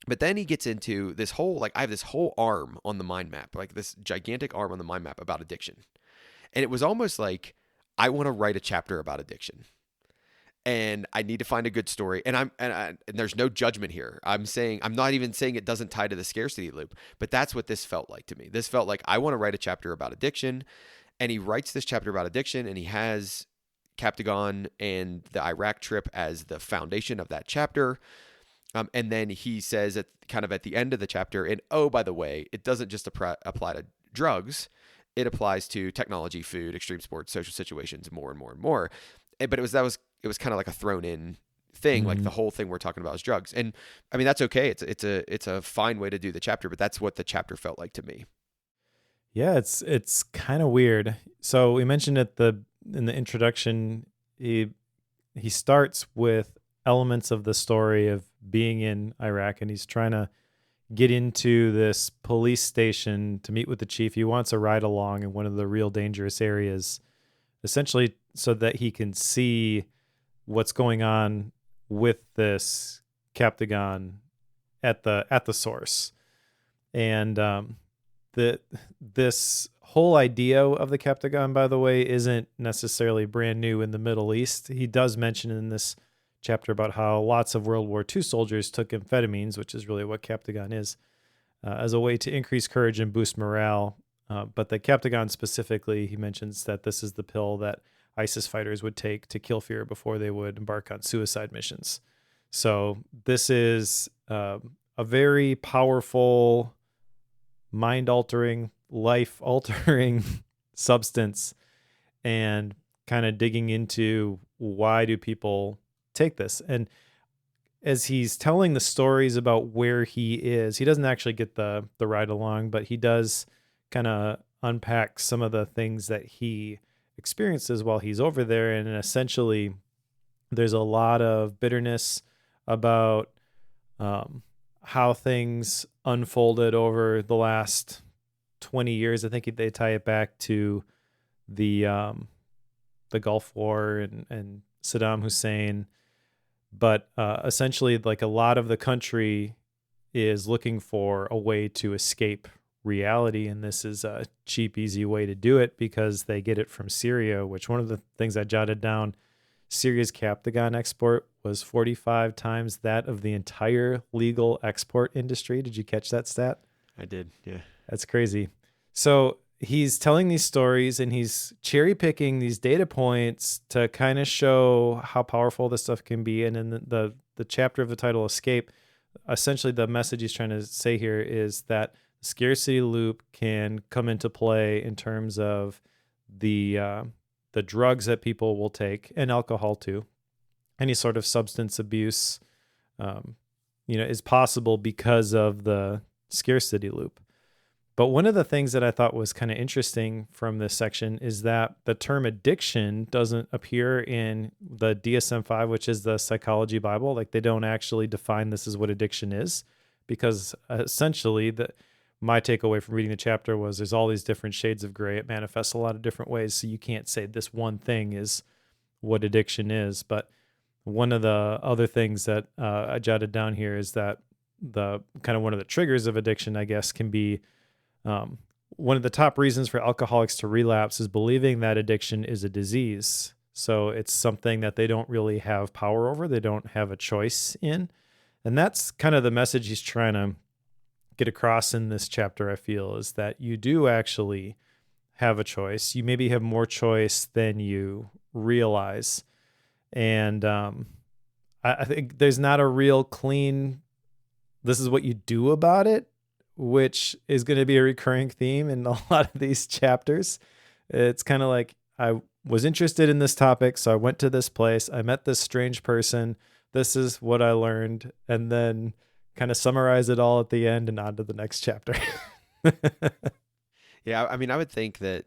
But then he gets into this whole, I have this whole arm on the mind map, like this gigantic arm on the mind map about addiction. And it was almost like, I want to write a chapter about addiction. And I need to find a good story. And there's no judgment here. I'm not even saying it doesn't tie to the scarcity loop, but that's what this felt like to me. This felt like I want to write a chapter about addiction. And he writes this chapter about addiction, and he has Captagon and the Iraq trip as the foundation of that chapter. And then he says at the end of the chapter, and oh, by the way, it doesn't just apply to drugs. It applies to technology, food, extreme sports, social situations, more and more and more. But it was kind of like a thrown in thing. Mm-hmm. Like the whole thing we're talking about is drugs. And I mean, that's okay. It's a fine way to do the chapter, but that's what the chapter felt like to me. Yeah, it's kind of weird. So we mentioned in the introduction, he starts with elements of the story of being in Iraq, and he's trying to get into this police station to meet with the chief. He wants a ride along in one of the real dangerous areas, essentially so that he can see what's going on with this Captagon at the source. And this whole idea of the Captagon, by the way, isn't necessarily brand new in the Middle East. He does mention in this chapter about how lots of World War II soldiers took amphetamines, which is really what Captagon is, as a way to increase courage and boost morale. But the Captagon specifically, he mentions that this is the pill that ISIS fighters would take to kill fear before they would embark on suicide missions. So this is a very powerful mind-altering, life-altering substance, and kind of digging into why do people take this. And as he's telling the stories about where he is, he doesn't actually get the ride along, but he does kind of unpack some of the things that he experiences while he's over there. And essentially, there's a lot of bitterness about how things unfolded over the last 20 years. I think they tie it back to the Gulf War and Saddam Hussein. But essentially, like, a lot of the country is looking for a way to escape reality, and this is a cheap, easy way to do it because they get it from Syria, which, one of the things I jotted down, Syria's Captagon export was 45 times that of the entire legal export industry. Did you catch that stat? I did, yeah. That's crazy. So he's telling these stories and he's cherry picking these data points to kind of show how powerful this stuff can be. And in the chapter of the title, Escape, essentially the message he's trying to say here is that the scarcity loop can come into play in terms of the drugs that people will take, and alcohol too. Any sort of substance abuse, is possible because of the scarcity loop. But one of the things that I thought was kind of interesting from this section is that the term addiction doesn't appear in the DSM-5, which is the psychology Bible. Like, they don't actually define this as what addiction is, because essentially my takeaway from reading the chapter was there's all these different shades of gray. It manifests a lot of different ways. So you can't say this one thing is what addiction is. But one of the other things that I jotted down here is that the kind of one of the triggers of addiction, I guess, can be one of the top reasons for alcoholics to relapse is believing that addiction is a disease. So it's something that they don't really have power over. They don't have a choice in. And that's kind of the message he's trying to get across in this chapter, I feel, is that you do actually have a choice. You maybe have more choice than you realize. And I think there's not a real clean, this is what you do about it, which is going to be a recurring theme in a lot of these chapters. It's kind of like, I was interested in this topic, so I went to this place, I met this strange person, this is what I learned, and then kind of summarize it all at the end and on to the next chapter. Yeah, I mean, I would think that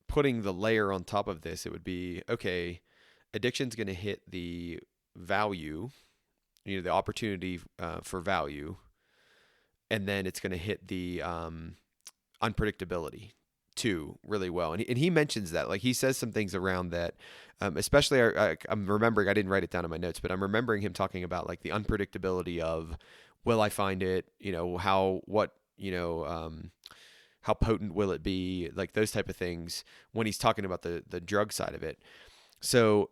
putting the layer on top of this, it would be, okay, addiction's going to hit the value, the opportunity for value, and then it's going to hit the unpredictability too really well. And he mentions that, like, he says some things around that, especially I'm remembering, I didn't write it down in my notes, but I'm remembering him talking about, like, the unpredictability of, will I find it? How potent will it be? Like, those type of things when he's talking about the drug side of it. So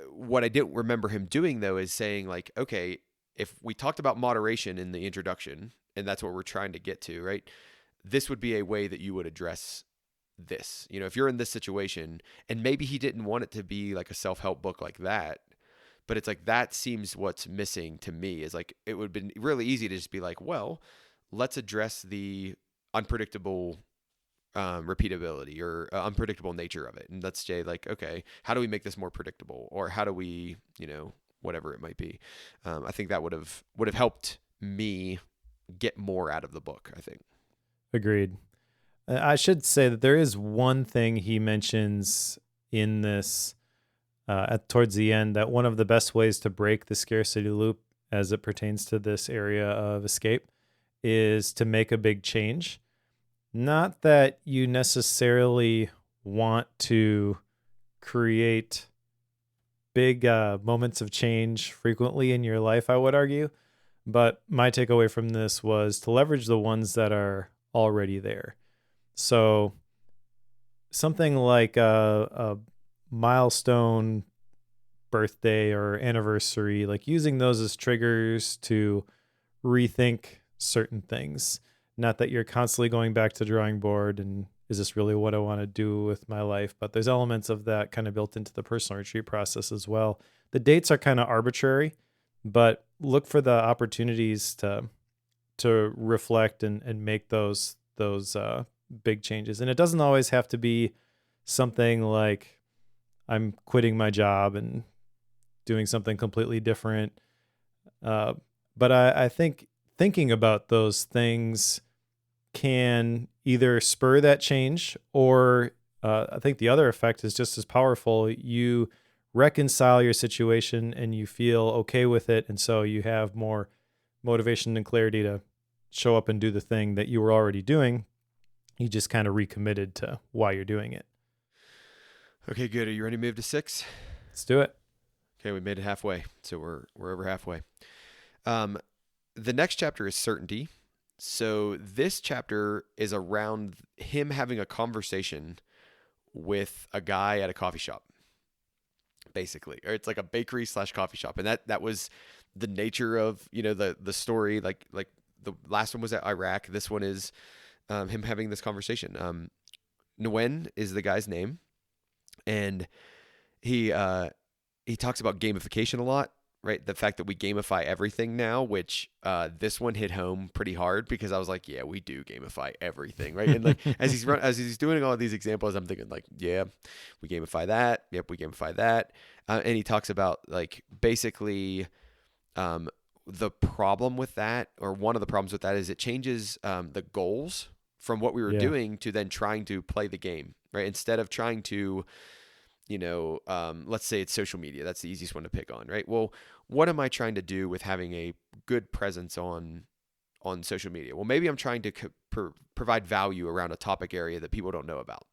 what I didn't remember him doing, though, is saying, like, okay, if we talked about moderation in the introduction, and that's what we're trying to get to, right? This would be a way that you would address this. If you're in this situation, and maybe he didn't want it to be like a self-help book like that, but it's like, that seems what's missing to me, is like, it would have been really easy to just be like, well, let's address the unpredictable repeatability or unpredictable nature of it. And let's say, like, okay, how do we make this more predictable? Or how do we, whatever it might be. I think that would have helped me get more out of the book, I think. Agreed. I should say that there is one thing he mentions in this towards the end, that one of the best ways to break the scarcity loop as it pertains to this area of escape is to make a big change. Not that you necessarily want to create big moments of change frequently in your life, I would argue. But my takeaway from this was to leverage the ones that are already there. So something like a milestone birthday or anniversary, like using those as triggers to rethink certain things. Not that you're constantly going back to the drawing board and, is this really what I want to do with my life? But there's elements of that kind of built into the personal retreat process as well. The dates are kind of arbitrary, but look for the opportunities to to reflect and make those big changes. And it doesn't always have to be something like I'm quitting my job and doing something completely different. But I think thinking about those things can either spur that change, or I think the other effect is just as powerful. You reconcile your situation and you feel okay with it. And so you have more motivation and clarity to show up and do the thing that you were already doing. You just kind of recommitted to why you're doing it. Okay, good. Are you ready to move to 6? Let's do it. Okay, we made it halfway. So we're over halfway. The next chapter is certainty. So this chapter is around him having a conversation with a guy at a coffee shop, basically, or it's like a bakery / coffee shop. And that was the nature of, the story. Like the last one was at Iraq. This one is him having this conversation. Nguyen is the guy's name. And he talks about gamification a lot, right? The fact that we gamify everything now, which this one hit home pretty hard because I was like, yeah, we do gamify everything, right? And like as he's doing all of these examples, I'm thinking like, yeah, we gamify that. Yep, we gamify that. And he talks about like basically the problem with that, or one of the problems with that, is it changes the goals from what we were doing to then trying to play the game, right? Instead of trying to, let's say it's social media. That's the easiest one to pick on, right? Well, what am I trying to do with having a good presence on social media? Well, maybe I'm trying to provide value around a topic area that people don't know about.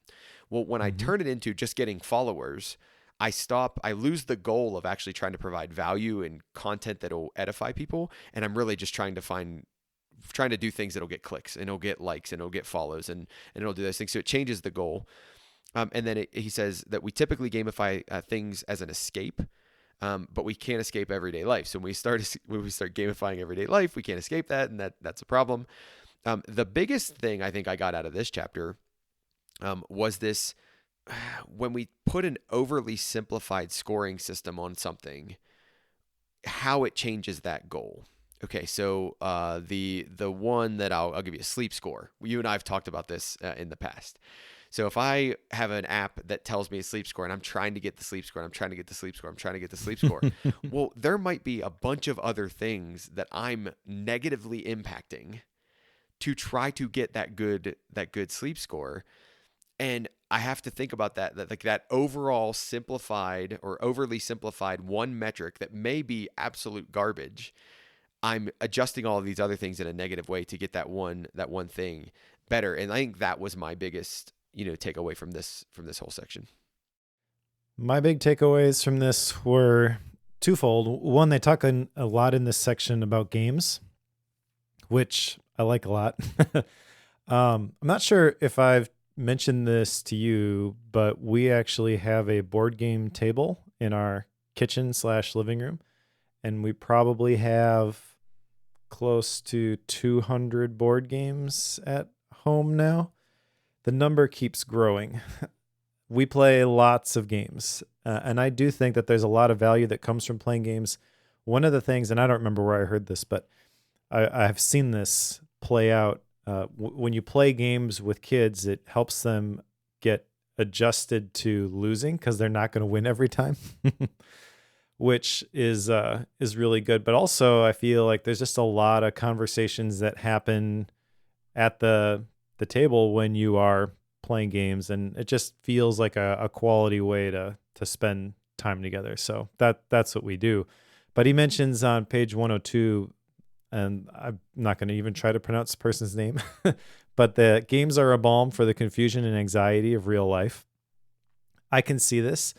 Well, when I turn it into just getting followers, I lose the goal of actually trying to provide value and content that'll edify people. And I'm really just trying to do things that'll get clicks and it'll get likes and it'll get follows and it'll do those things. So it changes the goal. And then he says that we typically gamify things as an escape, but we can't escape everyday life. So when we start gamifying everyday life, we can't escape that, and that's a problem. The biggest thing I think I got out of this chapter was this: when we put an overly simplified scoring system on something, how it changes that goal. Okay, so the one that I'll give you a sleep score. You and I have talked about this in the past. So if I have an app that tells me a sleep score and I'm trying to get the sleep score, well, there might be a bunch of other things that I'm negatively impacting to try to get that good sleep score. And I have to think about that overall simplified or overly simplified one metric that may be absolute garbage. I'm adjusting all of these other things in a negative way to get that one thing better. And I think that was my biggest takeaway from this whole section. My big takeaways from this were twofold. One, they talk a lot in this section about games, which I like a lot. I'm not sure if I've mentioned this to you, but we actually have a board game table in our kitchen / living room, and we probably have close to 200 board games at home now. The number keeps growing. We play lots of games, and I do think that there's a lot of value that comes from playing games. One of the things, and I don't remember where I heard this, but I've seen this play out. When you play games with kids, it helps them get adjusted to losing because they're not going to win every time, which is really good. But also, I feel like there's just a lot of conversations that happen at the table when you are playing games, and it just feels like a quality way to spend time together. So that's what we do. But he mentions on page 102, and I'm not going to even try to pronounce the person's name, but the games are a balm for the confusion and anxiety of real life. I can see this.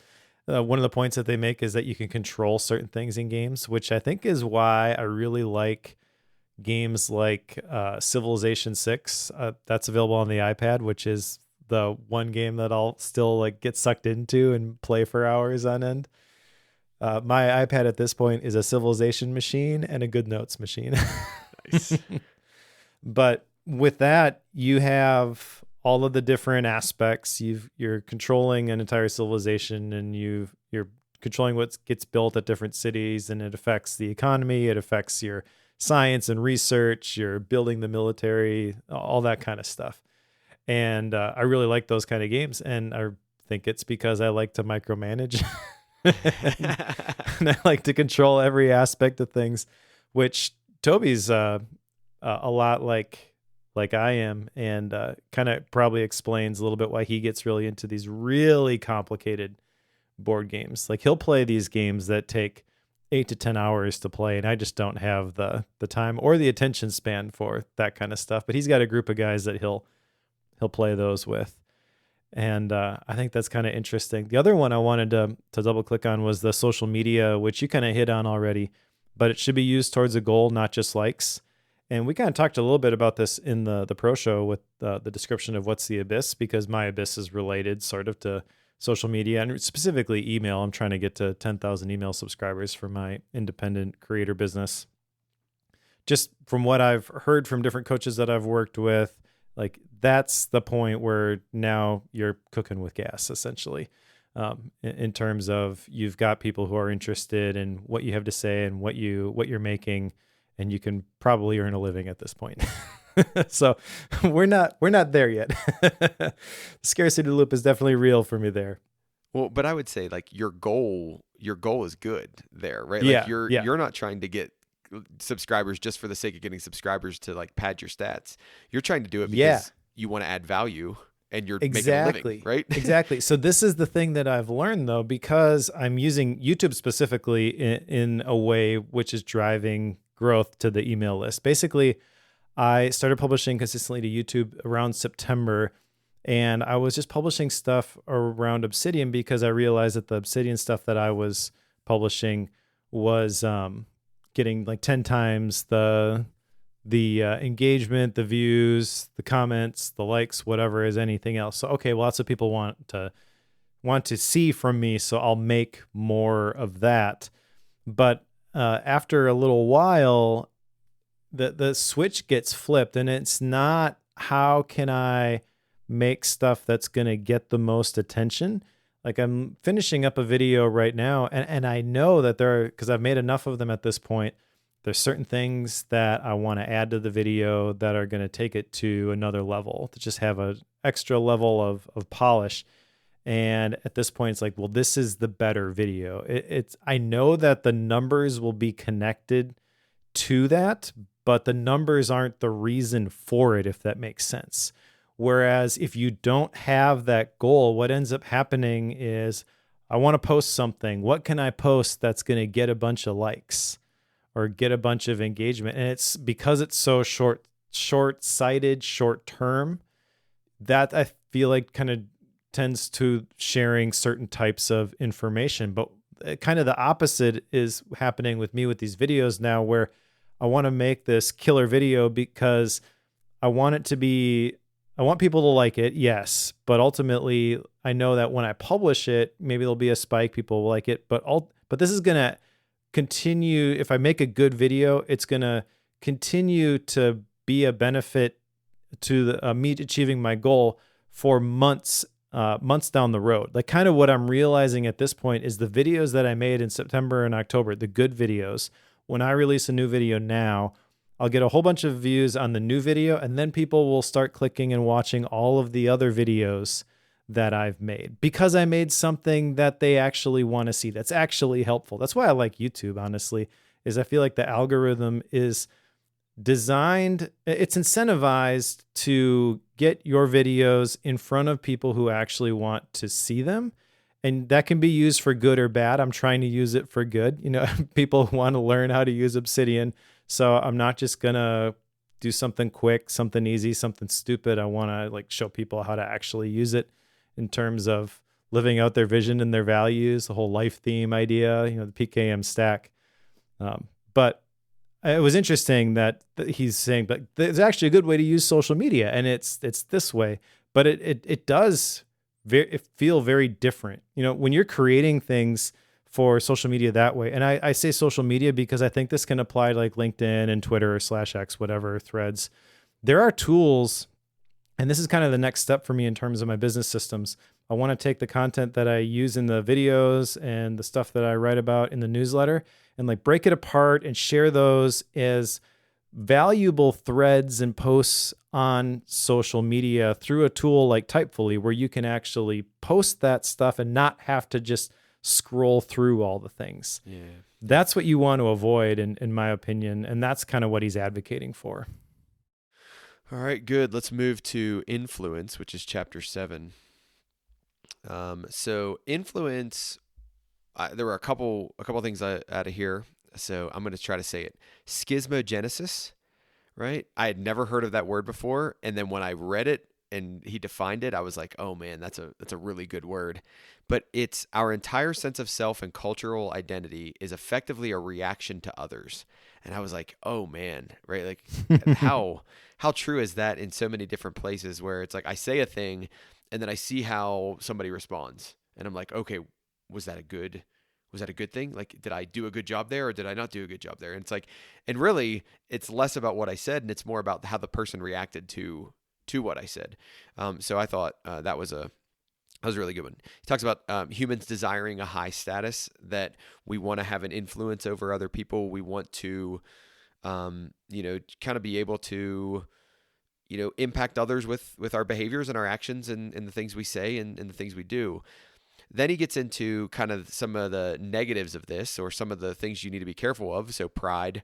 One of the points that they make is that you can control certain things in games, which I think is why I really like games like Civilization 6. That's available on the iPad, which is the one game that I'll still get sucked into and play for hours on end. My iPad at this point is a Civilization machine and a Good Notes machine. Nice. But with that, you have all of the different aspects. You're controlling an entire civilization, and you're controlling what gets built at different cities, and it affects the economy. It affects your science and research, you're building the military, all that kind of stuff. And I really like those kind of games. And I think it's because I like to micromanage and I like to control every aspect of things, which Toby's a lot like I am, and kind of probably explains a little bit why he gets really into these really complicated board games. Like he'll play these games that take 8 to 10 hours to play, and I just don't have the time or the attention span for that kind of stuff. But he's got a group of guys that he'll play those with. And I think that's kind of interesting. The other one I wanted to double click on was the social media, which you kind of hit on already, but it should be used towards a goal, not just likes. And we kind of talked a little bit about this in the pro show with the description of what's the abyss, because my abyss is related sort of to social media and specifically email. I'm trying to get to 10,000 email subscribers for my independent creator business. Just from what I've heard from different coaches that I've worked with, like that's the point where now you're cooking with gas, essentially, in terms of you've got people who are interested in what you have to say and what you're making, and you can probably earn a living at this point. So we're not there yet. The scarcity loop is definitely real for me there. Well, but I would say like your goal is good there, right? Yeah, Like you're not trying to get subscribers just for the sake of getting subscribers to like pad your stats. You're trying to do it because you want to add value and you're making a living, right? Exactly. So this is the thing that I've learned though, because I'm using YouTube specifically in a way which is driving growth to the email list. Basically, I started publishing consistently to YouTube around September, and I was just publishing stuff around Obsidian because I realized that the Obsidian stuff that I was publishing was getting like 10 times the engagement, the views, the comments, the likes, whatever as anything else. So, okay, well, lots of people want to see from me, so I'll make more of that. But after a little while, the switch gets flipped, and it's not how can I make stuff that's going to get the most attention. Like I'm finishing up a video right now, and I know that because I've made enough of them at this point, there's certain things that I want to add to the video that are going to take it to another level, to just have an extra level of polish. And at this point, it's like, well, this is the better video. I know that the numbers will be connected to that, but the numbers aren't the reason for it, if that makes sense. Whereas if you don't have that goal, what ends up happening is I want to post something. What can I post that's going to get a bunch of likes or get a bunch of engagement? And it's because it's so short-sighted, short-term, that I feel like kind of tends to sharing certain types of information. But kind of the opposite is happening with me with these videos now, where I want to make this killer video because I want people to like it, yes, but ultimately I know that when I publish it, maybe there'll be a spike, people will like it, but this is going to continue. If I make a good video, it's going to continue to be a benefit to me achieving my goal for months down the road. Like kind of what I'm realizing at this point is the videos that I made in September and October, the good videos, when I release a new video now, I'll get a whole bunch of views on the new video, and then people will start clicking and watching all of the other videos that I've made because I made something that they actually want to see, that's actually helpful. That's why I like YouTube, honestly, is I feel like the algorithm is designed, it's incentivized to get your videos in front of people who actually want to see them. And that can be used for good or bad. I'm trying to use it for good. You know, people want to learn how to use Obsidian. So I'm not just going to do something quick, something easy, something stupid. I want to like show people how to actually use it in terms of living out their vision and their values, the whole life theme idea, you know, the PKM stack. But it was interesting that he's saying, but there's actually a good way to use social media, and it's this way. But it does feel very different. You know, when you're creating things for social media that way, and I say social media because I think this can apply to like LinkedIn and Twitter /X, whatever, Threads. There are tools, and this is kind of the next step for me in terms of my business systems. I want to take the content that I use in the videos and the stuff that I write about in the newsletter and like break it apart and share those as valuable threads and posts on social media through a tool like Typefully, where you can actually post that stuff and not have to just scroll through all the things. Yeah. That's what you want to avoid, in my opinion. And that's kind of what he's advocating for. All right, good. Let's move to influence, which is chapter 7. So influence, there were a couple things out of here. So I'm going to try to say it. Schismogenesis, right? I had never heard of that word before, and then when I read it and he defined it, I was like, "Oh man, that's a really good word." But it's our entire sense of self and cultural identity is effectively a reaction to others. And I was like, "Oh man," right? Like how true is that in so many different places where it's like I say a thing and then I see how somebody responds, and I'm like, "Okay, was that a good thing? Like, did I do a good job there or did I not do a good job there?" And it's like, and really it's less about what I said and it's more about how the person reacted to what I said. So I thought that was a really good one. He talks about humans desiring a high status, that we want to have an influence over other people. We want to, kind of be able to, impact others with our behaviors and our actions and the things we say and the things we do. Then he gets into kind of some of the negatives of this, or some of the things you need to be careful of. So pride.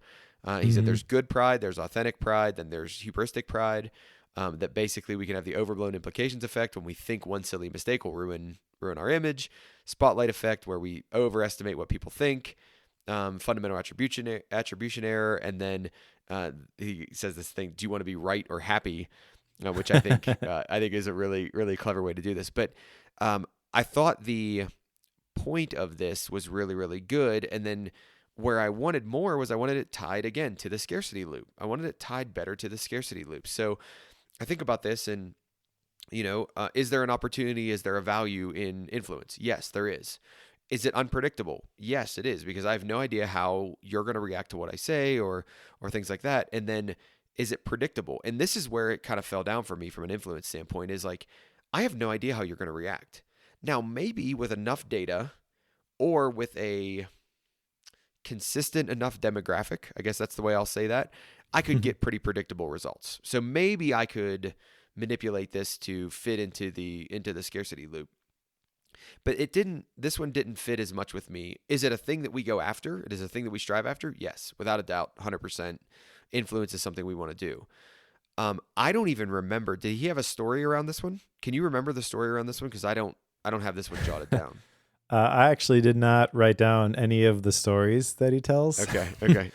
He said there's good pride, there's authentic pride, then there's hubristic pride. That basically we can have the overblown implications effect when we think one silly mistake will ruin our image. Spotlight effect, where we overestimate what people think. Fundamental attribution error. And then he says this thing: do you want to be right or happy? Which I think is a really, really clever way to do this. But I thought the point of this was really, really good. And then where I wanted more was I wanted it tied again to the scarcity loop. I wanted it tied better to the scarcity loop. So I think about this and, is there an opportunity? Is there a value in influence? Yes, there is. Is it unpredictable? Yes, it is, because I have no idea how you're going to react to what I say or things like that. And then is it predictable? And this is where it kind of fell down for me from an influence standpoint, is like, I have no idea how you're going to react. Now, maybe with enough data or with a consistent enough demographic, I guess that's the way I'll say that, I could get pretty predictable results. So maybe I could manipulate this to fit into the scarcity loop. But this one didn't fit as much with me. Is it a thing that we go after? It is a thing that we strive after? Yes, without a doubt, 100%. Influence is something we want to do. I don't even remember. Did he have a story around this one? Can you remember the story around this one? Because I don't have this one jotted down. I actually did not write down any of the stories that he tells. Okay.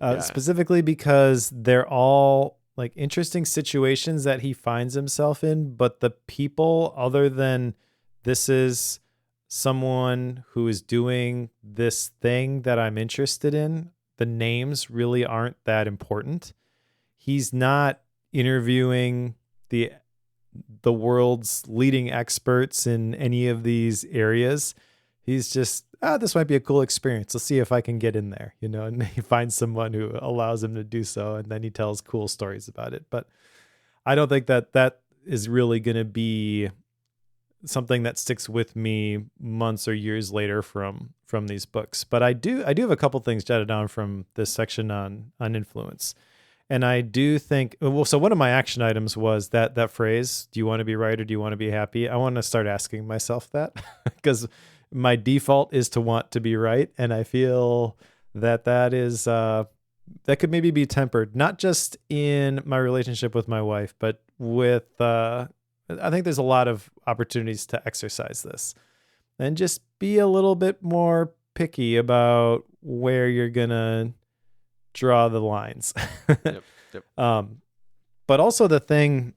Yeah. Specifically because they're all like interesting situations that he finds himself in, but the people, other than this is someone who is doing this thing that I'm interested in, the names really aren't that important. He's not interviewing the world's leading experts in any of these areas. He's just, this might be a cool experience. Let's see if I can get in there, and he finds someone who allows him to do so. And then he tells cool stories about it. But I don't think that is really going to be something that sticks with me months or years later from these books. But I do have a couple things jotted down from this section on influence. And I do think, so one of my action items was that phrase, do you want to be right or do you want to be happy? I want to start asking myself that, because my default is to want to be right. And I feel that is, that could maybe be tempered, not just in my relationship with my wife, but with, I think there's a lot of opportunities to exercise this and just be a little bit more picky about where you're going to draw the lines. Yep. But also the thing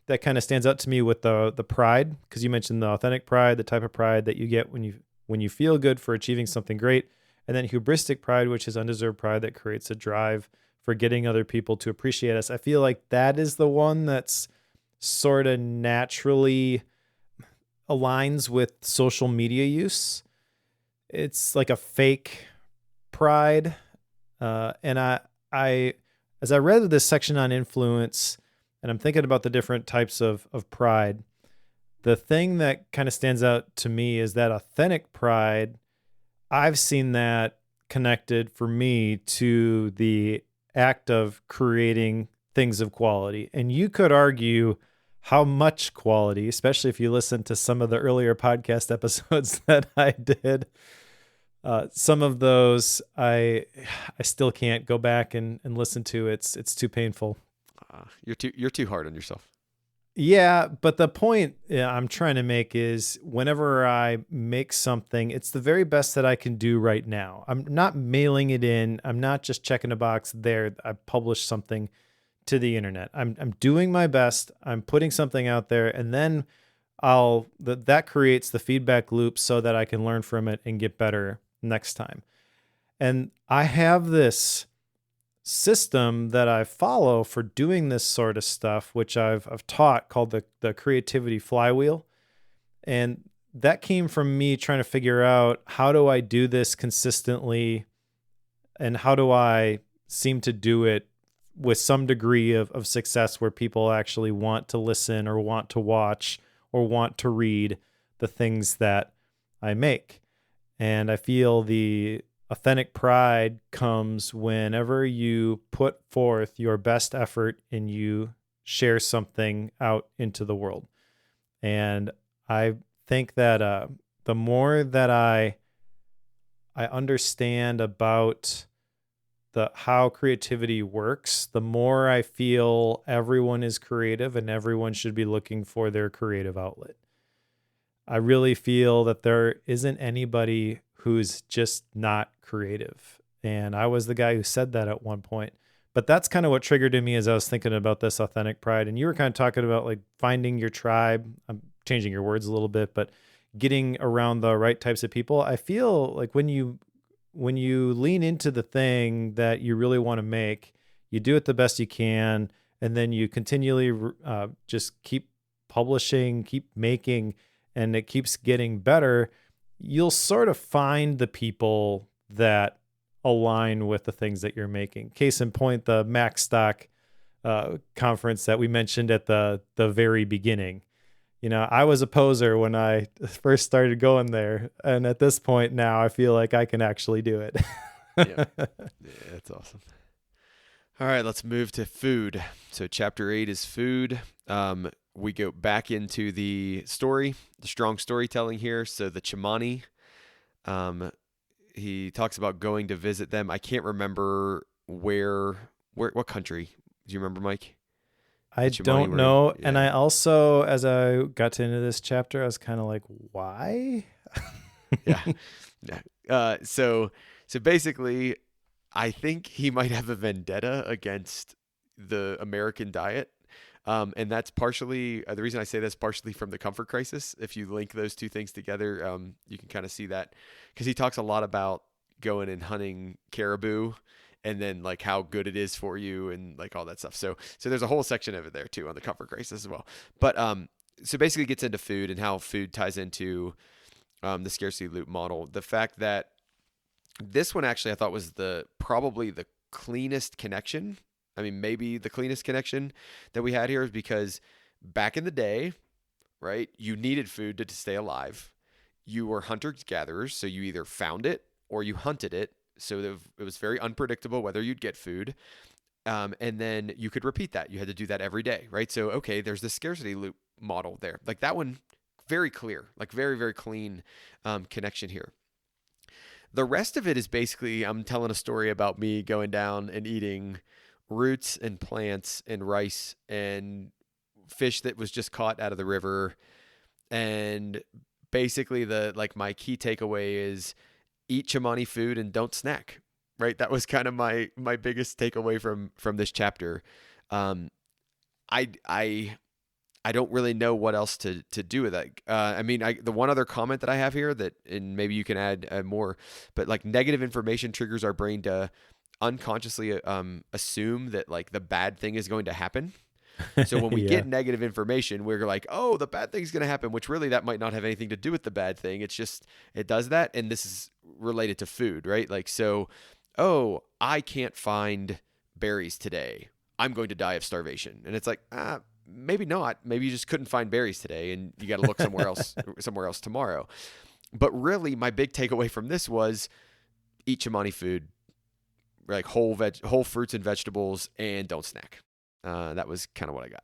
that kind of stands out to me with the pride, because you mentioned the authentic pride, the type of pride that you get when you feel good for achieving something great, and then hubristic pride, which is undeserved pride that creates a drive for getting other people to appreciate us. I feel like that is the one that's sort of naturally aligns with social media use. It's like a fake pride. And I, as I read this section on influence, and I'm thinking about the different types of pride, the thing that kind of stands out to me is that authentic pride. I've seen that connected for me to the act of creating things of quality. And you could argue how much quality, especially if you listen to some of the earlier podcast episodes that I did. Some of those I still can't go back and listen to. It's too painful. You're too hard on yourself. Yeah, but the point I'm trying to make is whenever I make something, it's the very best that I can do right now. I'm not mailing it in. I'm not just checking a box there. I published something to the internet. I'm doing my best. I'm putting something out there, and then that creates the feedback loop so that I can learn from it and get better next time. And I have this system that I follow for doing this sort of stuff, which I've taught, called the creativity flywheel. And that came from me trying to figure out, how do I do this consistently, and how do I seem to do it with some degree of success where people actually want to listen or want to watch or want to read the things that I make. And I feel the authentic pride comes whenever you put forth your best effort and you share something out into the world. And I think that the more that I understand about how creativity works, the more I feel everyone is creative and everyone should be looking for their creative outlet. I really feel that there isn't anybody who's just not creative. And I was the guy who said that at one point. But that's kind of what triggered in me as I was thinking about this authentic pride. And you were kind of talking about like finding your tribe. I'm changing your words a little bit, but getting around the right types of people. I feel like when you lean into the thing that you really want to make, you do it the best you can, and then you continually just keep publishing, keep making, and it keeps getting better. You'll sort of find the people that align with the things that you're making. Case in point, the Mac Stock conference that we mentioned at the very beginning. You know, I was a poser when I first started going there. And at this point now, I feel like I can actually do it. Yeah, that's awesome. All right, let's move to food. So chapter 8 is food. We go back into the story, the strong storytelling here. So the Chimani, he talks about going to visit them. I can't remember what country. Do you remember, Mike? I don't know. Yeah. And I also, as I got into this chapter, I was kind of like, why? Yeah. So basically, I think he might have a vendetta against the American diet. And that's partially, the reason I say that's partially from the comfort crisis. If you link those two things together, you can kind of see that, because he talks a lot about going and hunting caribou and then like how good it is for you and like all that stuff. So there's a whole section of it there too on the comfort crisis as well. But so basically it gets into food and how food ties into the scarcity loop model. The fact that this one actually I thought was probably the cleanest connection. I mean, maybe the cleanest connection that we had here is because back in the day, right, you needed food to stay alive. You were hunter-gatherers, so you either found it or you hunted it. So it was very unpredictable whether you'd get food. And then you could repeat that. You had to do that every day, right? So, okay, there's the scarcity loop model there. Like that one, very clear, like very, very clean connection here. The rest of it is basically I'm telling a story about me going down and eating roots and plants and rice and fish that was just caught out of the river. And basically my key takeaway is eat Chimani food and don't snack, right? That was kind of my biggest takeaway from this chapter. I don't really know what else to do with that. I mean, the one other comment that I have here and maybe you can add more, but like negative information triggers our brain to unconsciously assume that like the bad thing is going to happen. So when we get negative information, we're like, oh, the bad thing is going to happen, which really that might not have anything to do with the bad thing. It's just, it does that. And this is related to food, right? Like, so, I can't find berries today. I'm going to die of starvation. And it's like, maybe not. Maybe you just couldn't find berries today and you got to look somewhere else tomorrow. But really, my big takeaway from this was eat Chimani food, like whole fruits and vegetables, and don't snack. That was kind of what I got.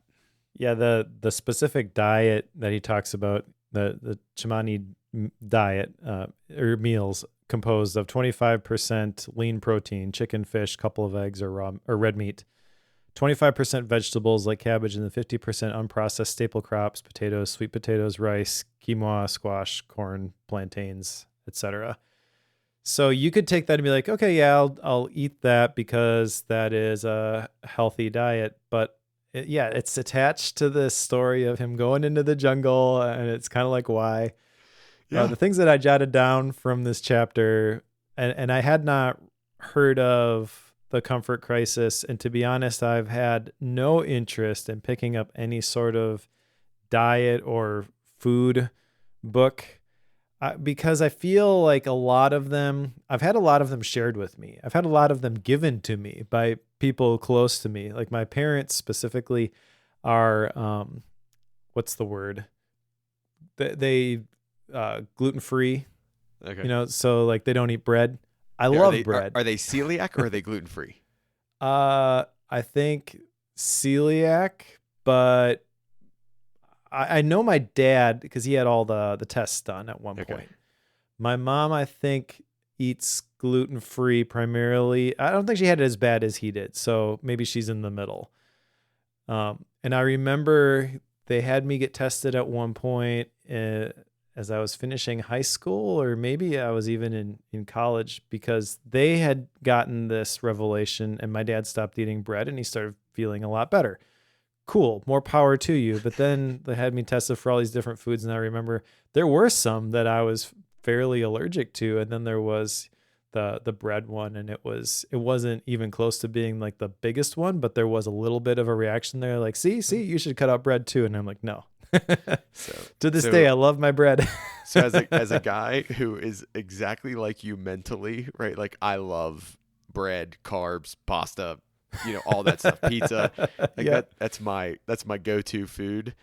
Yeah, the specific diet that he talks about, the Chimani diet or meals, composed of 25% lean protein, chicken, fish, couple of eggs, or raw or red meat, 25% vegetables like cabbage, and then 50% unprocessed staple crops, potatoes, sweet potatoes, rice, quinoa, squash, corn, plantains, etc. So you could take that and be like, okay, yeah, I'll eat that because that is a healthy diet. But it's attached to this story of him going into the jungle, and it's kind of like, why? Yeah. The things that I jotted down from this chapter, and I had not heard of the comfort crisis. And to be honest, I've had no interest in picking up any sort of diet or food book because I feel like a lot of them, I've had a lot of them shared with me. I've had a lot of them given to me by people close to me. Like my parents specifically are, what's the word? They gluten-free, Okay. so like they don't eat bread. I love bread. Are they celiac or are they gluten-free? I think celiac, but I know my dad, because he had all the tests done at one point. My mom, I think, eats gluten-free primarily. I don't think she had it as bad as he did, so maybe she's in the middle. And I remember they had me get tested at one point as I was finishing high school, or maybe I was even in college, because they had gotten this revelation and my dad stopped eating bread and he started feeling a lot better. Cool, more power to you. But then they had me tested for all these different foods, and I remember there were some that I was fairly allergic to, and then there was the bread one, and it wasn't even close to being like the biggest one, but there was a little bit of a reaction there, like, see, you should cut out bread too. And I'm like, no. So to this day, I love my bread. So as a guy who is exactly like you mentally, right? Like I love bread, carbs, pasta, all that stuff, pizza. Like that's my go-to food,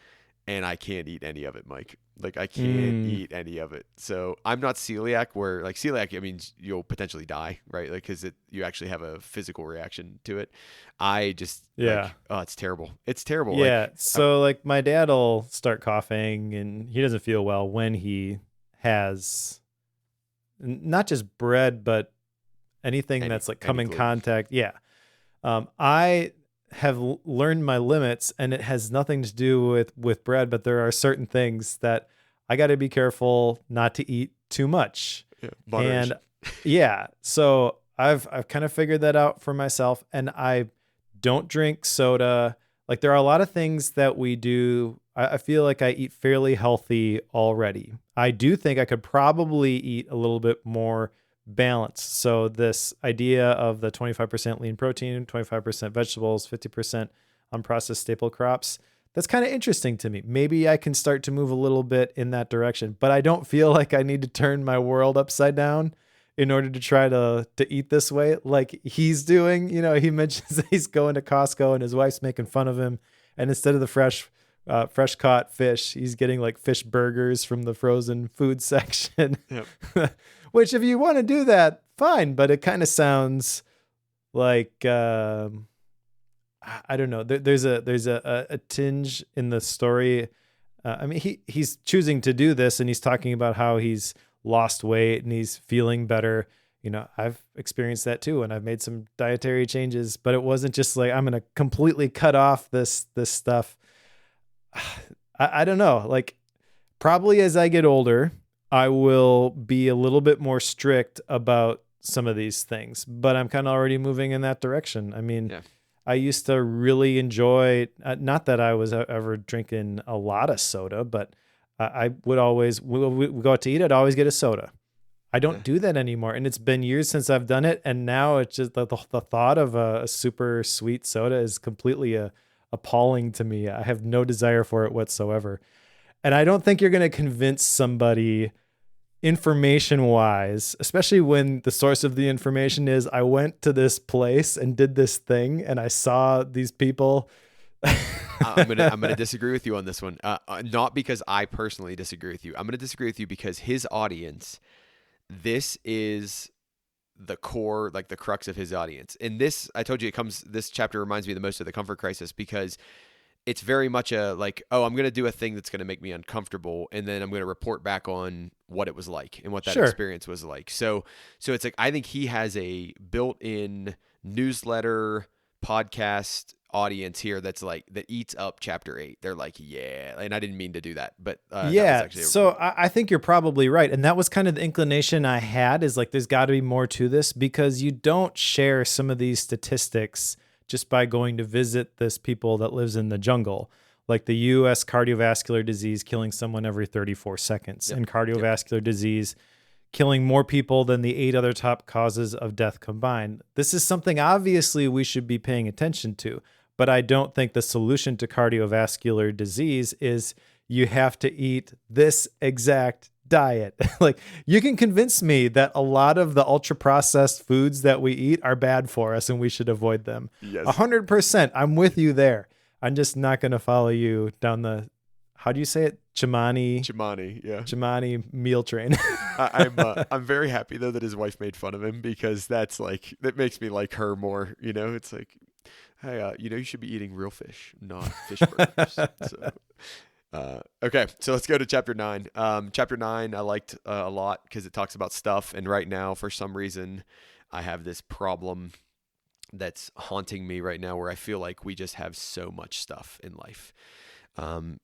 and I can't eat any of it, Mike. Like I can't eat any of it. So I'm not celiac, where like celiac, I mean, you'll potentially die, right? Like because you actually have a physical reaction to it. I just it's terrible. It's terrible. Yeah. Like, so like my dad will start coughing and he doesn't feel well when he has not just bread, but anything that's like come in contact. Yeah. I have learned my limits, and it has nothing to do with bread, but there are certain things that I got to be careful not to eat too much. Yeah, and so I've kind of figured that out for myself, and I don't drink soda. Like there are a lot of things that we do. I feel like I eat fairly healthy already. I do think I could probably eat a little bit more balanced. So this idea of the 25% lean protein, 25% vegetables, 50% unprocessed staple crops, that's kind of interesting to me. Maybe I can start to move a little bit in that direction, but I don't feel like I need to turn my world upside down in order to try to eat this way like he's doing. He mentions that he's going to Costco and his wife's making fun of him, and instead of the fresh caught fish, he's getting like fish burgers from the frozen food section. Yep. Which if you want to do that, fine, but it kind of sounds like I don't know. There's a tinge in the story. I mean, he's choosing to do this, and he's talking about how he's lost weight and he's feeling better. I've experienced that too, and I've made some dietary changes, but it wasn't just like I'm going to completely cut off this stuff. I don't know. Like probably as I get older, I will be a little bit more strict about some of these things, but I'm kind of already moving in that direction. I mean, I used to really enjoy, not that I was ever drinking a lot of soda, but I would always, we go out to eat, I'd always get a soda. I don't do that anymore. And it's been years since I've done it. And now it's just the thought of a super sweet soda is completely appalling to me. I have no desire for it whatsoever. And I don't think you're going to convince somebody information-wise, especially when the source of the information is I went to this place and did this thing and I saw these people I'm gonna disagree with you on this one. Not because I personally disagree with you. I'm gonna disagree with you because his audience. This is the core, like the crux of his audience. And this, I told you, this chapter reminds me the most of the comfort crisis because it's very much a like, oh, I'm going to do a thing that's going to make me uncomfortable. And then I'm going to report back on what it was like and what that Sure. experience was like. So it's like, I think he has a built-in newsletter podcast audience here that's like, that eats up chapter 8. They're like, yeah. And I didn't mean to do that, but yeah. So I think you're probably right. And that was kind of the inclination I had, is like, there's got to be more to this, because you don't share some of these statistics just by going to visit this people that lives in the jungle, like the U.S. cardiovascular disease killing someone every 34 seconds, and cardiovascular disease killing more people than the 8 other top causes of death combined. This is something obviously we should be paying attention to, but I don't think the solution to cardiovascular disease is you have to eat this exact diet. Like, you can convince me that a lot of the ultra processed foods that we eat are bad for us and we should avoid them. Yes. 100%. I'm with you there. I'm just not going to follow you down the, how do you say it? Chimani meal train. I'm very happy though that his wife made fun of him, because that makes me like her more. You know, it's like, hey, you should be eating real fish, not fish burgers. So. Okay, so let's go to chapter 9. Chapter 9 I liked a lot because it talks about stuff, and right now for some reason I have this problem that's haunting me right now where I feel like we just have so much stuff in life.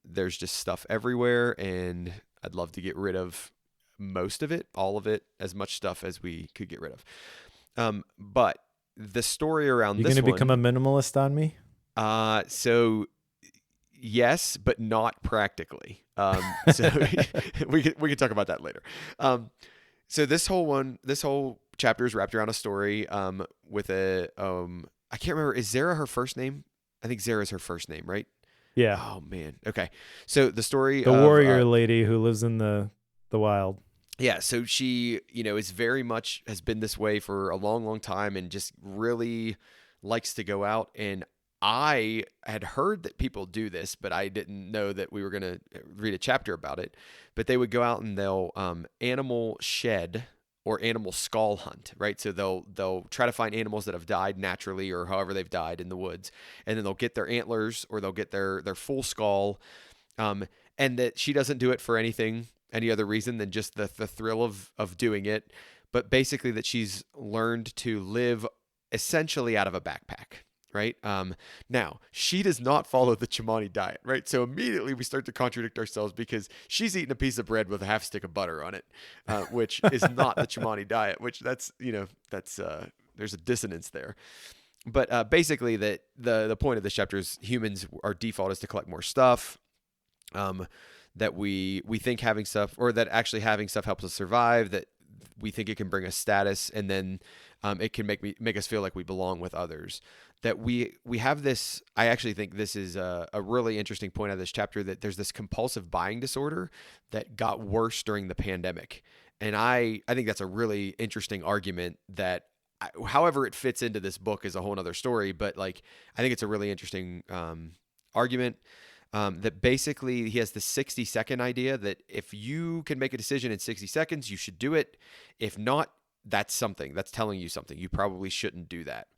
There's just stuff everywhere, and I'd love to get rid of most of it, all of it, as much stuff as we could get rid of. But the story around You're this going to become a minimalist on me? So yes, but not practically. So we can talk about that later. So this whole chapter is wrapped around a story with a I can't remember, is Zara her first name? I think Zara is her first name, right? Yeah. Oh man. Okay. So the story the of warrior lady who lives in the wild. Yeah, so she, is very much, has been this way for a long, long time, and just really likes to go out. And I had heard that people do this, but I didn't know that we were going to read a chapter about it. But they would go out and they'll animal shed or animal skull hunt, right? So they'll try to find animals that have died naturally or however they've died in the woods, and then they'll get their antlers or they'll get their full skull. And that she doesn't do it for any other reason than just the thrill of doing it, but basically that she's learned to live essentially out of a backpack, right? Now, she does not follow the Chimani diet, right? So immediately we start to contradict ourselves because she's eating a piece of bread with a half stick of butter on it, which is not the Chimani diet, which there's a dissonance there. But basically that the point of this chapter is humans, our default is to collect more stuff. That we think having stuff, or that actually having stuff helps us survive, that we think it can bring us status, and then it can make us feel like we belong with others. That we have this, I actually think this is a really interesting point out of this chapter, that there's this compulsive buying disorder that got worse during the pandemic. And I think that's a really interesting argument that, however it fits into this book is a whole nother story, but like, I think it's a really interesting argument. That basically he has the 60-second idea that if you can make a decision in 60 seconds, you should do it. If not, that's telling you something. You probably shouldn't do that.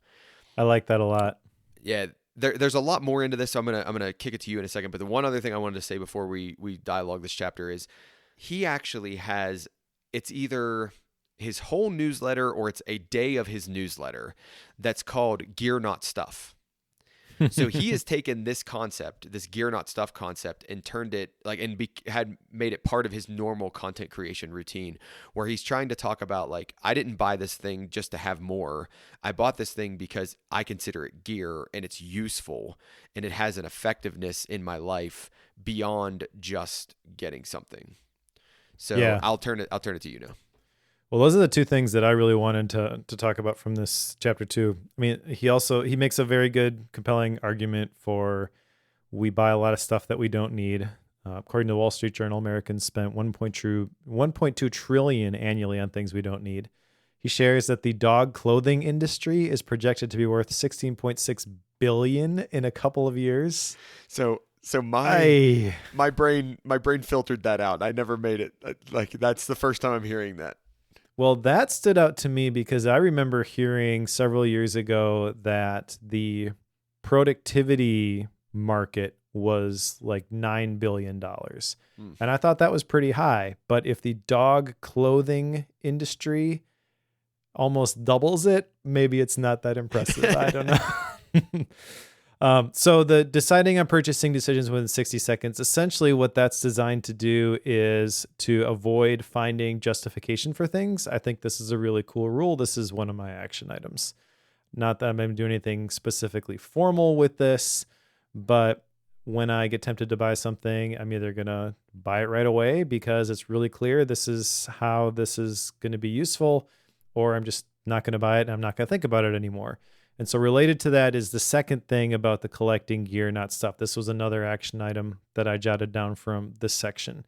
I like that a lot. Yeah, there's a lot more into this, so I'm gonna kick it to you in a second. But the one other thing I wanted to say before we dialogue this chapter is he actually has, it's either his whole newsletter or it's a day of his newsletter that's called Gear Not Stuff. So he has taken this concept, this gear not stuff concept, and turned it had made it part of his normal content creation routine, where he's trying to talk about like, I didn't buy this thing just to have more. I bought this thing because I consider it gear and it's useful and it has an effectiveness in my life beyond just getting something. So yeah. I'll turn it to you now. Well, those are the two things that I really wanted to talk about from this chapter 2. I mean, he makes a very good, compelling argument for we buy a lot of stuff that we don't need. According to the Wall Street Journal, Americans spent $1.2 trillion annually on things we don't need. He shares that the dog clothing industry is projected to be worth 16.6 billion in a couple of years. So I my brain filtered that out. I never made it. Like that's the first time I'm hearing that. Well, that stood out to me because I remember hearing several years ago that the productivity market was like $9 billion. And I thought that was pretty high. But if the dog clothing industry almost doubles it, maybe it's not that impressive. I don't know. So the deciding on purchasing decisions within 60 seconds, essentially what that's designed to do is to avoid finding justification for things. I think this is a really cool rule. This is one of my action items. Not that I'm going to do anything specifically formal with this, but when I get tempted to buy something, I'm either going to buy it right away because it's really clear this is how this is going to be useful, or I'm just not going to buy it and I'm not going to think about it anymore. And so related to that is the second thing about the collecting gear, not stuff. This was another action item that I jotted down from this section.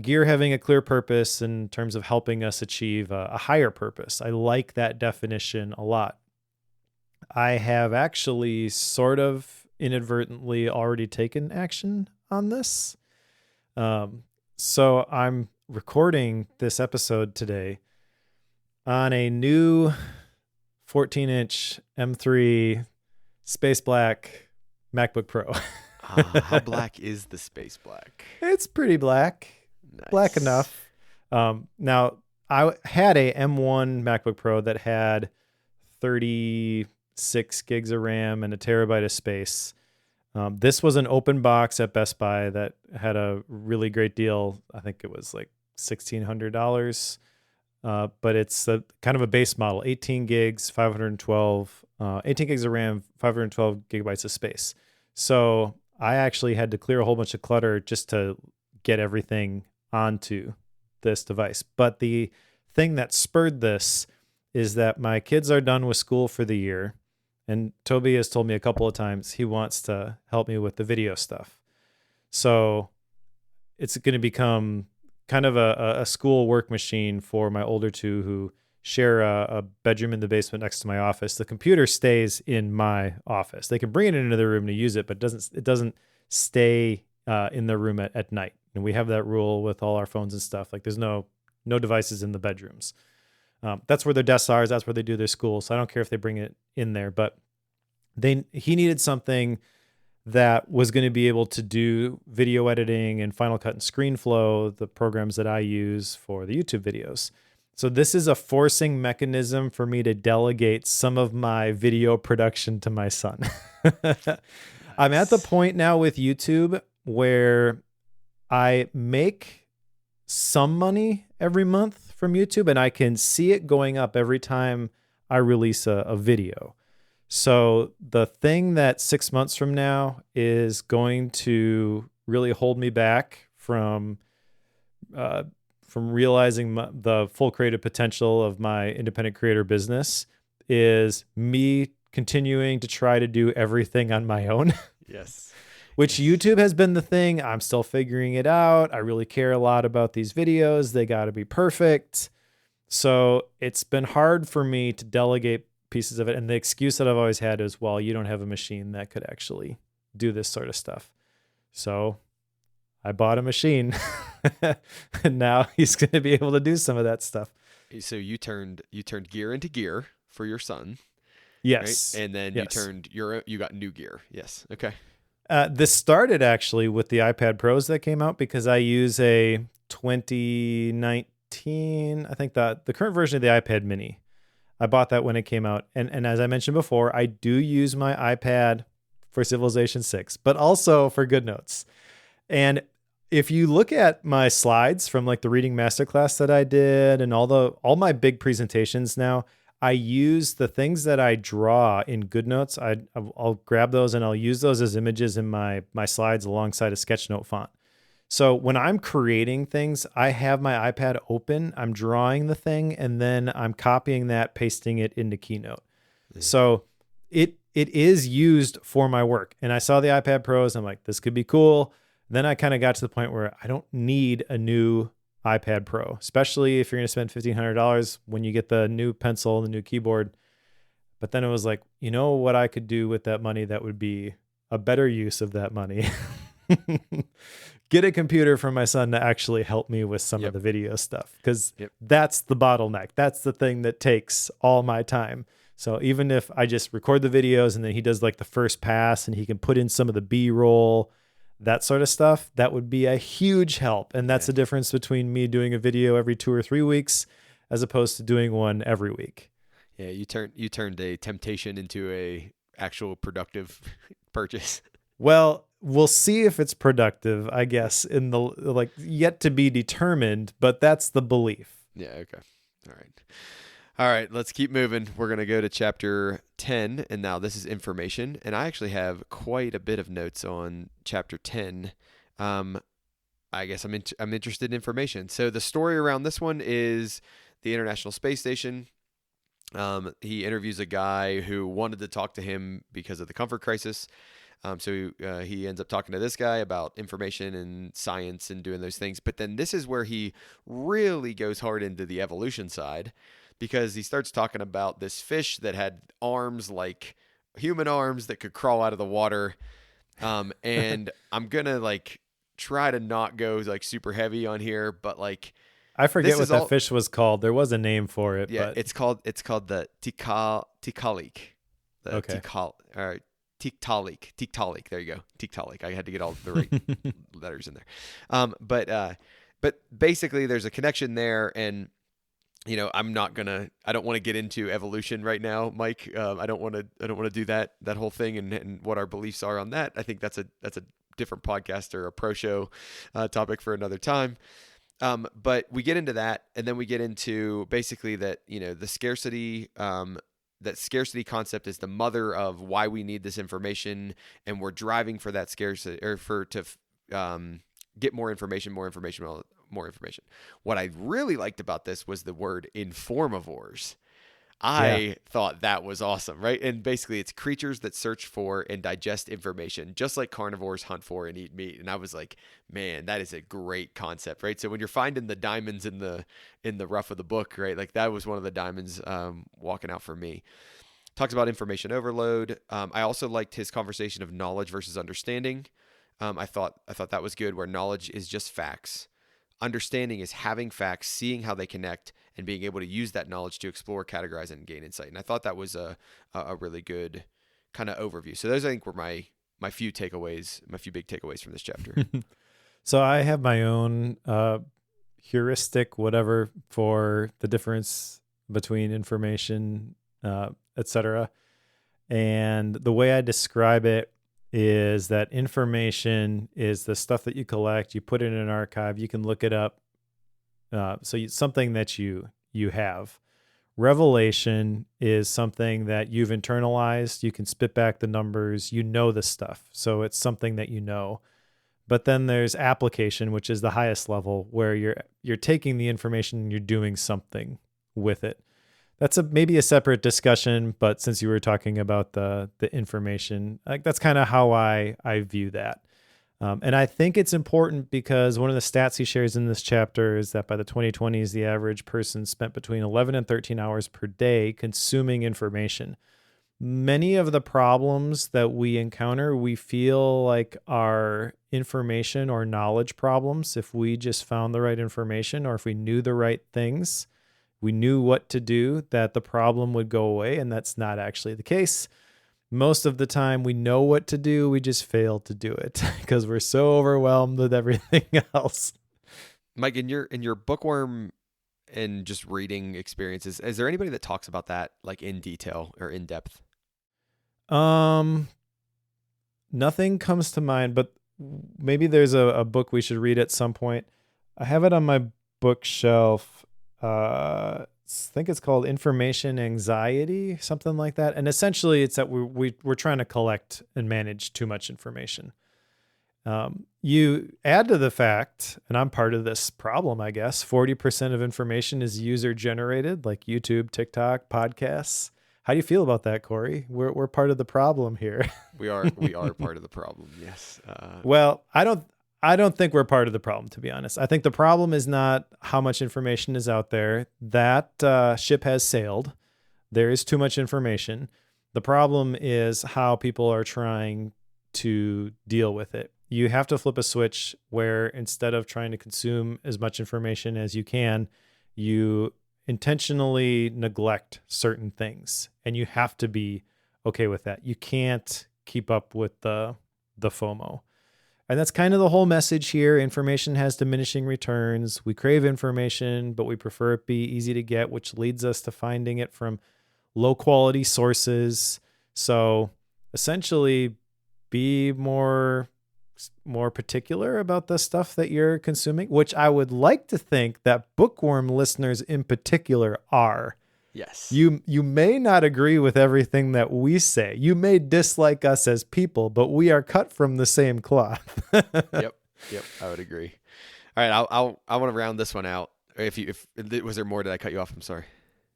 Gear having a clear purpose in terms of helping us achieve a higher purpose. I like that definition a lot. I have actually sort of inadvertently already taken action on this. So I'm recording this episode today on a new 14-inch M3 space black MacBook Pro. How black is the space black? It's pretty black. Nice. Black enough. Now, I had a M1 MacBook Pro that had 36 gigs of RAM and a terabyte of space. This was an open box at Best Buy that had a really great deal. I think it was like $1,600. But it's kind of a base model, 18 gigs, 512, 18 gigs of RAM, 512 gigabytes of space. So I actually had to clear a whole bunch of clutter just to get everything onto this device. But the thing that spurred this is that my kids are done with school for the year. And Toby has told me a couple of times he wants to help me with the video stuff. So it's going to become kind of a school work machine for my older two who share a bedroom in the basement next to my office. The computer stays in my office. They can bring it into the room to use it, but it doesn't stay in their room at night. And we have that rule with all our phones and stuff. Like there's no devices in the bedrooms. That's where their desks are. That's where they do their school. So I don't care if they bring it in there, but he needed something that was going to be able to do video editing and Final Cut and ScreenFlow, the programs that I use for the YouTube videos. So this is a forcing mechanism for me to delegate some of my video production to my son. I'm at the point now with YouTube where I make some money every month from YouTube and I can see it going up every time I release a video. So the thing that 6 months from now is going to really hold me back from realizing the full creative potential of my independent creator business is me continuing to try to do everything on my own. Yes. Which YouTube has been the thing. I'm still figuring it out. I really care a lot about these videos. They got to be perfect. So it's been hard for me to delegate pieces of it. And the excuse that I've always had is, well, you don't have a machine that could actually do this sort of stuff. So I bought a machine and now he's going to be able to do some of that stuff. So you turned gear into gear for your son. Yes. Right? And then you got new gear. Yes. Okay. This started actually with the iPad Pros that came out because I use a 2019, I think the current version of the iPad mini. I bought that when it came out. And as I mentioned before, I do use my iPad for Civilization 6, but also for GoodNotes. And if you look at my slides from like the reading masterclass that I did and all my big presentations now, I use the things that I draw in GoodNotes. I'll grab those and I'll use those as images in my slides alongside a sketchnote font. So when I'm creating things, I have my iPad open, I'm drawing the thing, and then I'm copying that, pasting it into Keynote. Yeah. So it is used for my work. And I saw the iPad Pros, I'm like, this could be cool. Then I kind of got to the point where I don't need a new iPad Pro, especially if you're going to spend $1,500 when you get the new pencil, the new keyboard. But then it was like, you know what I could do with that money that would be a better use of that money? Get a computer for my son to actually help me with some of the video stuff, because that's the bottleneck. That's the thing that takes all my time. So even if I just record the videos and then he does like the first pass and he can put in some of the B-roll, that sort of stuff, that would be a huge help. And that's the difference between me doing a video every 2 or 3 weeks as opposed to doing one every week. Yeah, you turned a temptation into a actual productive purchase. Well, we'll see if it's productive, I guess, in the like yet to be determined, but that's the belief. Yeah, okay. All right, let's keep moving. We're going to go to chapter 10, and now this is information, and I actually have quite a bit of notes on chapter 10. I guess I'm interested in information. So the story around this one is the International Space Station. He interviews a guy who wanted to talk to him because of the comfort crisis. So he ends up talking to this guy about information and science and doing those things. But then this is where he really goes hard into the evolution side, because he starts talking about this fish that had arms like human arms that could crawl out of the water. And I'm going to like try to not go like super heavy on here, but like, I forget what that fish was called. There was a name for it. Yeah, but... it's called the tikalik. Okay. Tiktaalik. There you go. Tiktaalik. I had to get all the right letters in there. But basically there's a connection there, and you know, I don't want to get into evolution right now, Mike. I don't want to do that whole thing and what our beliefs are on that. I think that's a different podcast or a pro show topic for another time. But we get into that, and then we get into basically that, you know, the scarcity, that scarcity concept is the mother of why we need this information, and we're driving for that scarcity, or to get more information. What I really liked about this was the word informivores. I thought that was awesome, right? And basically it's creatures that search for and digest information, just like carnivores hunt for and eat meat. And I was like, man, that is a great concept, right? So when you're finding the diamonds in the rough of the book, right? Like that was one of the diamonds walking out for me. Talks about information overload. I also liked his conversation of knowledge versus understanding. I thought that was good, where knowledge is just facts. Understanding is having facts, seeing how they connect, and being able to use that knowledge to explore, categorize, and gain insight. And I thought that was a really good kind of overview. So those, I think, were my few big takeaways from this chapter. So I have my own heuristic, whatever, for the difference between information, etc. And the way I describe it is that information is the stuff that you collect, you put it in an archive, you can look it up. Something that you have. Revelation is something that you've internalized. You can spit back the numbers. You know the stuff. So it's something that you know. But then there's application, which is the highest level, where you're taking the information and you're doing something with it. That's maybe a separate discussion, but since you were talking about the information, like that's kind of how I view that. And I think it's important because one of the stats he shares in this chapter is that by the 2020s, the average person spent between 11 and 13 hours per day consuming information. Many of the problems that we encounter, we feel like are information or knowledge problems. If we just found the right information, or if we knew the right things, we knew what to do, that the problem would go away. And that's not actually the case. Most of the time we know what to do, we just fail to do it because we're so overwhelmed with everything else. Mike, in your bookworm and just reading experiences, is there anybody that talks about that like in detail or in depth? Nothing comes to mind, but maybe there's a book we should read at some point. I have it on my bookshelf. I think it's called Information Anxiety, something like that. And essentially it's that we're trying to collect and manage too much information. You add to the fact, and I'm part of this problem, I guess, 40% of information is user generated, like YouTube, TikTok, podcasts. How do you feel about that, Cory? We're part of the problem here. We are part of the problem. Yes. Well, I don't think we're part of the problem, to be honest. I think the problem is not how much information is out there. That ship has sailed. There is too much information. The problem is how people are trying to deal with it. You have to flip a switch where instead of trying to consume as much information as you can, you intentionally neglect certain things, and you have to be okay with that. You can't keep up with the FOMO. And that's kind of the whole message here. Information has diminishing returns. We crave information, but we prefer it be easy to get, which leads us to finding it from low quality sources. So essentially be more particular about the stuff that you're consuming, which I would like to think that bookworm listeners in particular are. Yes. You may not agree with everything that we say. You may dislike us as people, but we are cut from the same cloth. Yep. I would agree. All right. I want to round this one out. If was there more? Did I cut you off? I'm sorry.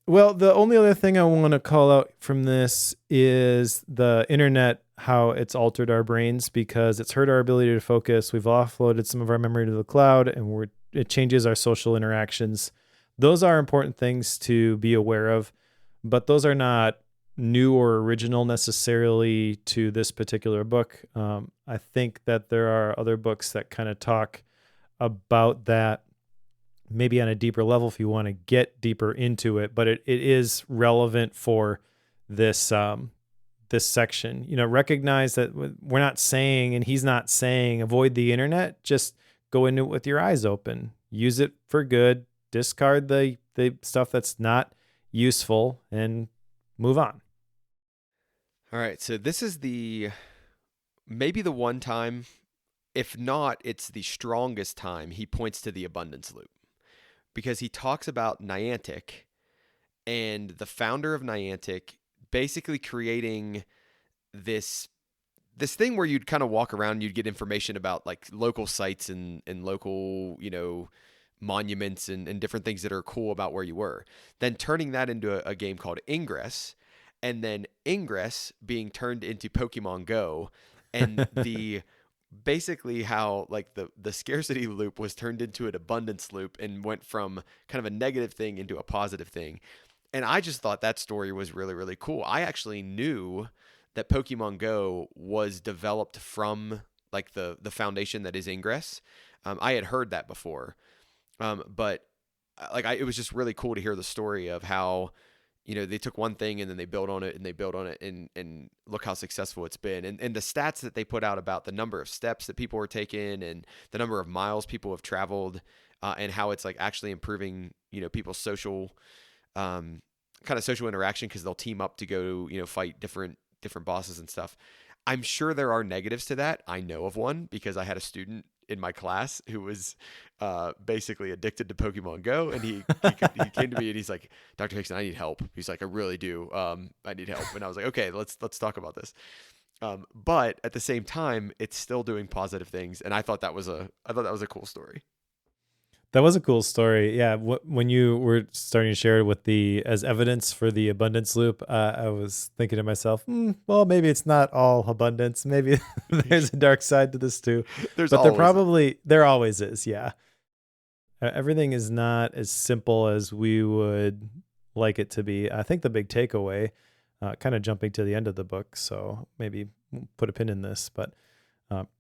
Well, the only other thing I want to call out from this is the internet, how it's altered our brains because it's hurt our ability to focus. We've offloaded some of our memory to the cloud, and it changes our social interactions. Those are important things to be aware of, but those are not new or original necessarily to this particular book. I think that there are other books that kind of talk about that maybe on a deeper level if you want to get deeper into it, but it is relevant for this this section. Recognize that we're not saying, and he's not saying, avoid the internet. Just go into it with your eyes open. Use it for good. Discard the stuff that's not useful and move on. All right. So this is maybe the one time, if not, it's the strongest time he points to the abundance loop, because he talks about Niantic and the founder of Niantic basically creating this thing where you'd kind of walk around and you'd get information about like local sites and local, monuments and different things that are cool about where you were. Then turning that into a game called Ingress, and then Ingress being turned into Pokemon Go, and basically how like the scarcity loop was turned into an abundance loop and went from kind of a negative thing into a positive thing. And I just thought that story was really, really cool. I actually knew that Pokemon Go was developed from like the foundation that is Ingress. I had heard that before. But it was just really cool to hear the story of how, they took one thing and then they built on it and they built on it and look how successful it's been. And the stats that they put out about the number of steps that people were taking and the number of miles people have traveled, and how it's like actually improving, people's social, kind of social interaction, because they'll team up to go, fight different bosses and stuff. I'm sure there are negatives to that. I know of one because I had a student in my class who was basically addicted to Pokemon Go, and he came to me and he's like, "Dr. Hickson, I need help." He's like, "I really do. I need help." And I was like, "Okay, let's talk about this." But at the same time, it's still doing positive things, and I thought that was a cool story. That was a cool story. Yeah. When you were starting to share it as evidence for the abundance loop, I was thinking to myself, well, maybe it's not all abundance. Maybe there's a dark side to this too. There always is. Yeah. Everything is not as simple as we would like it to be. I think the big takeaway, kind of jumping to the end of the book, so maybe put a pin in this, but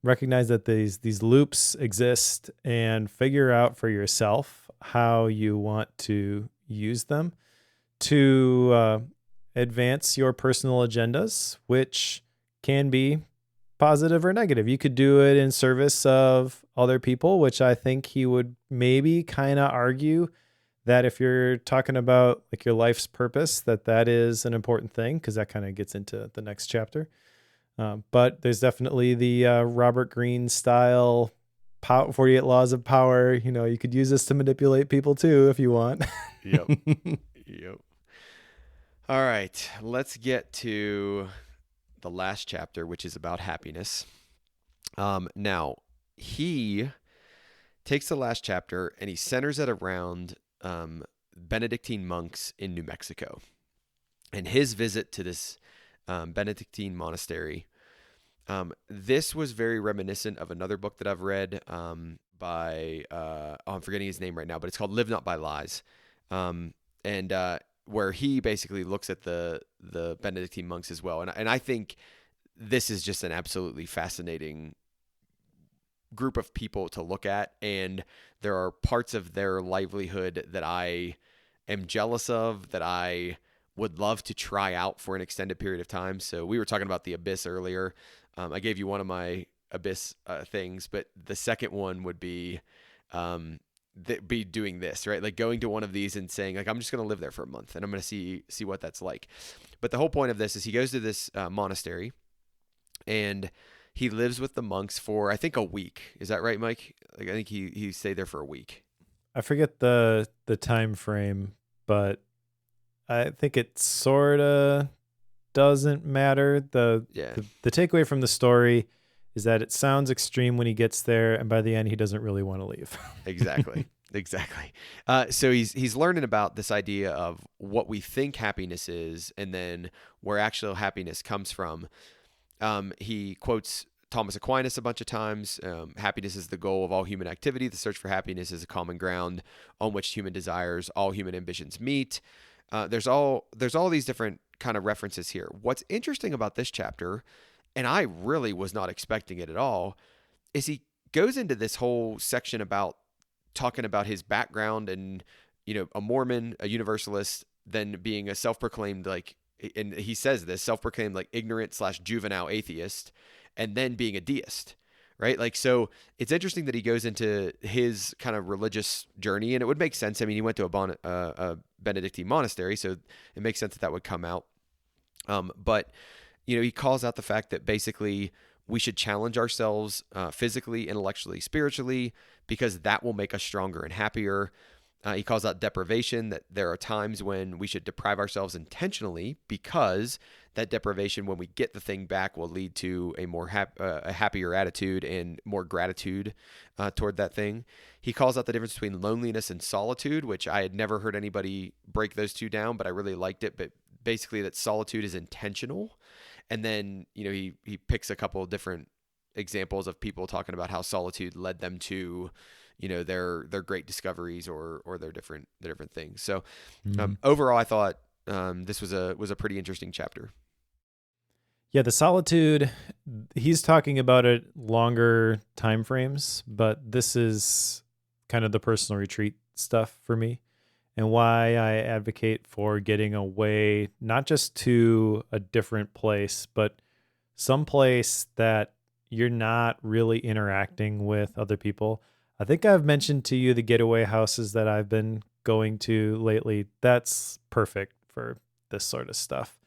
recognize that these loops exist and figure out for yourself how you want to use them to advance your personal agendas, which can be positive or negative. You could do it in service of other people, which I think he would maybe kind of argue that if you're talking about like your life's purpose, that is an important thing, because that kind of gets into the next chapter. But there's definitely the Robert Greene style 48 laws of power. You could use this to manipulate people too if you want. Yep. All right, let's get to the last chapter, which is about happiness. Now, he takes the last chapter and he centers it around Benedictine monks in New Mexico and his visit to this Benedictine monastery, This was very reminiscent of another book that I've read by I'm forgetting his name right now, but it's called Live Not by Lies, and where he basically looks at the Benedictine monks as well, and I think this is just an absolutely fascinating group of people to look at, and there are parts of their livelihood that I am jealous of, that I would love to try out for an extended period of time. So we were talking about the abyss earlier. I gave you one of my abyss things, but the second one would be be doing this, right? Like going to one of these and saying, like, I'm just going to live there for a month and I'm going to see what that's like. But the whole point of this is he goes to this monastery and he lives with the monks for, I think, a week. Is that right, Mike? Like, I think he stayed there for a week. I forget the time frame, but I think it sort of doesn't matter. The takeaway from the story is that it sounds extreme when he gets there, and by the end, he doesn't really want to leave. Exactly. So he's learning about this idea of what we think happiness is, and then where actual happiness comes from. He quotes Thomas Aquinas a bunch of times. Happiness is the goal of all human activity. The search for happiness is a common ground on which human desires, all human ambitions meet. There's all these different kind of references here. What's interesting about this chapter, and I really was not expecting it at all, is he goes into this whole section about talking about his background and, a Mormon, a Universalist, then being a self-proclaimed, like, and he says this, self-proclaimed, like, ignorant/juvenile atheist, and then being a deist, right? Like, so it's interesting that he goes into his kind of religious journey, and it would make sense. I mean, he went to a Benedictine monastery, so it makes sense that would come out. But, he calls out the fact that basically we should challenge ourselves physically, intellectually, spiritually, because that will make us stronger and happier. He calls out deprivation, that there are times when we should deprive ourselves intentionally, because that deprivation, when we get the thing back, will lead to a more a happier attitude and more gratitude toward that thing. He calls out the difference between loneliness and solitude, which I had never heard anybody break those two down, but I really liked it. But basically that solitude is intentional. And then, he picks a couple of different examples of people talking about how solitude led them to, their great discoveries or their different things. So overall, I thought this was a pretty interesting chapter. Yeah, the solitude, he's talking about it longer time frames, but this is kind of the personal retreat stuff for me, and why I advocate for getting away, not just to a different place, but some place that you're not really interacting with other people. I think I've mentioned to you the getaway houses that I've been going to lately. That's perfect for this sort of stuff.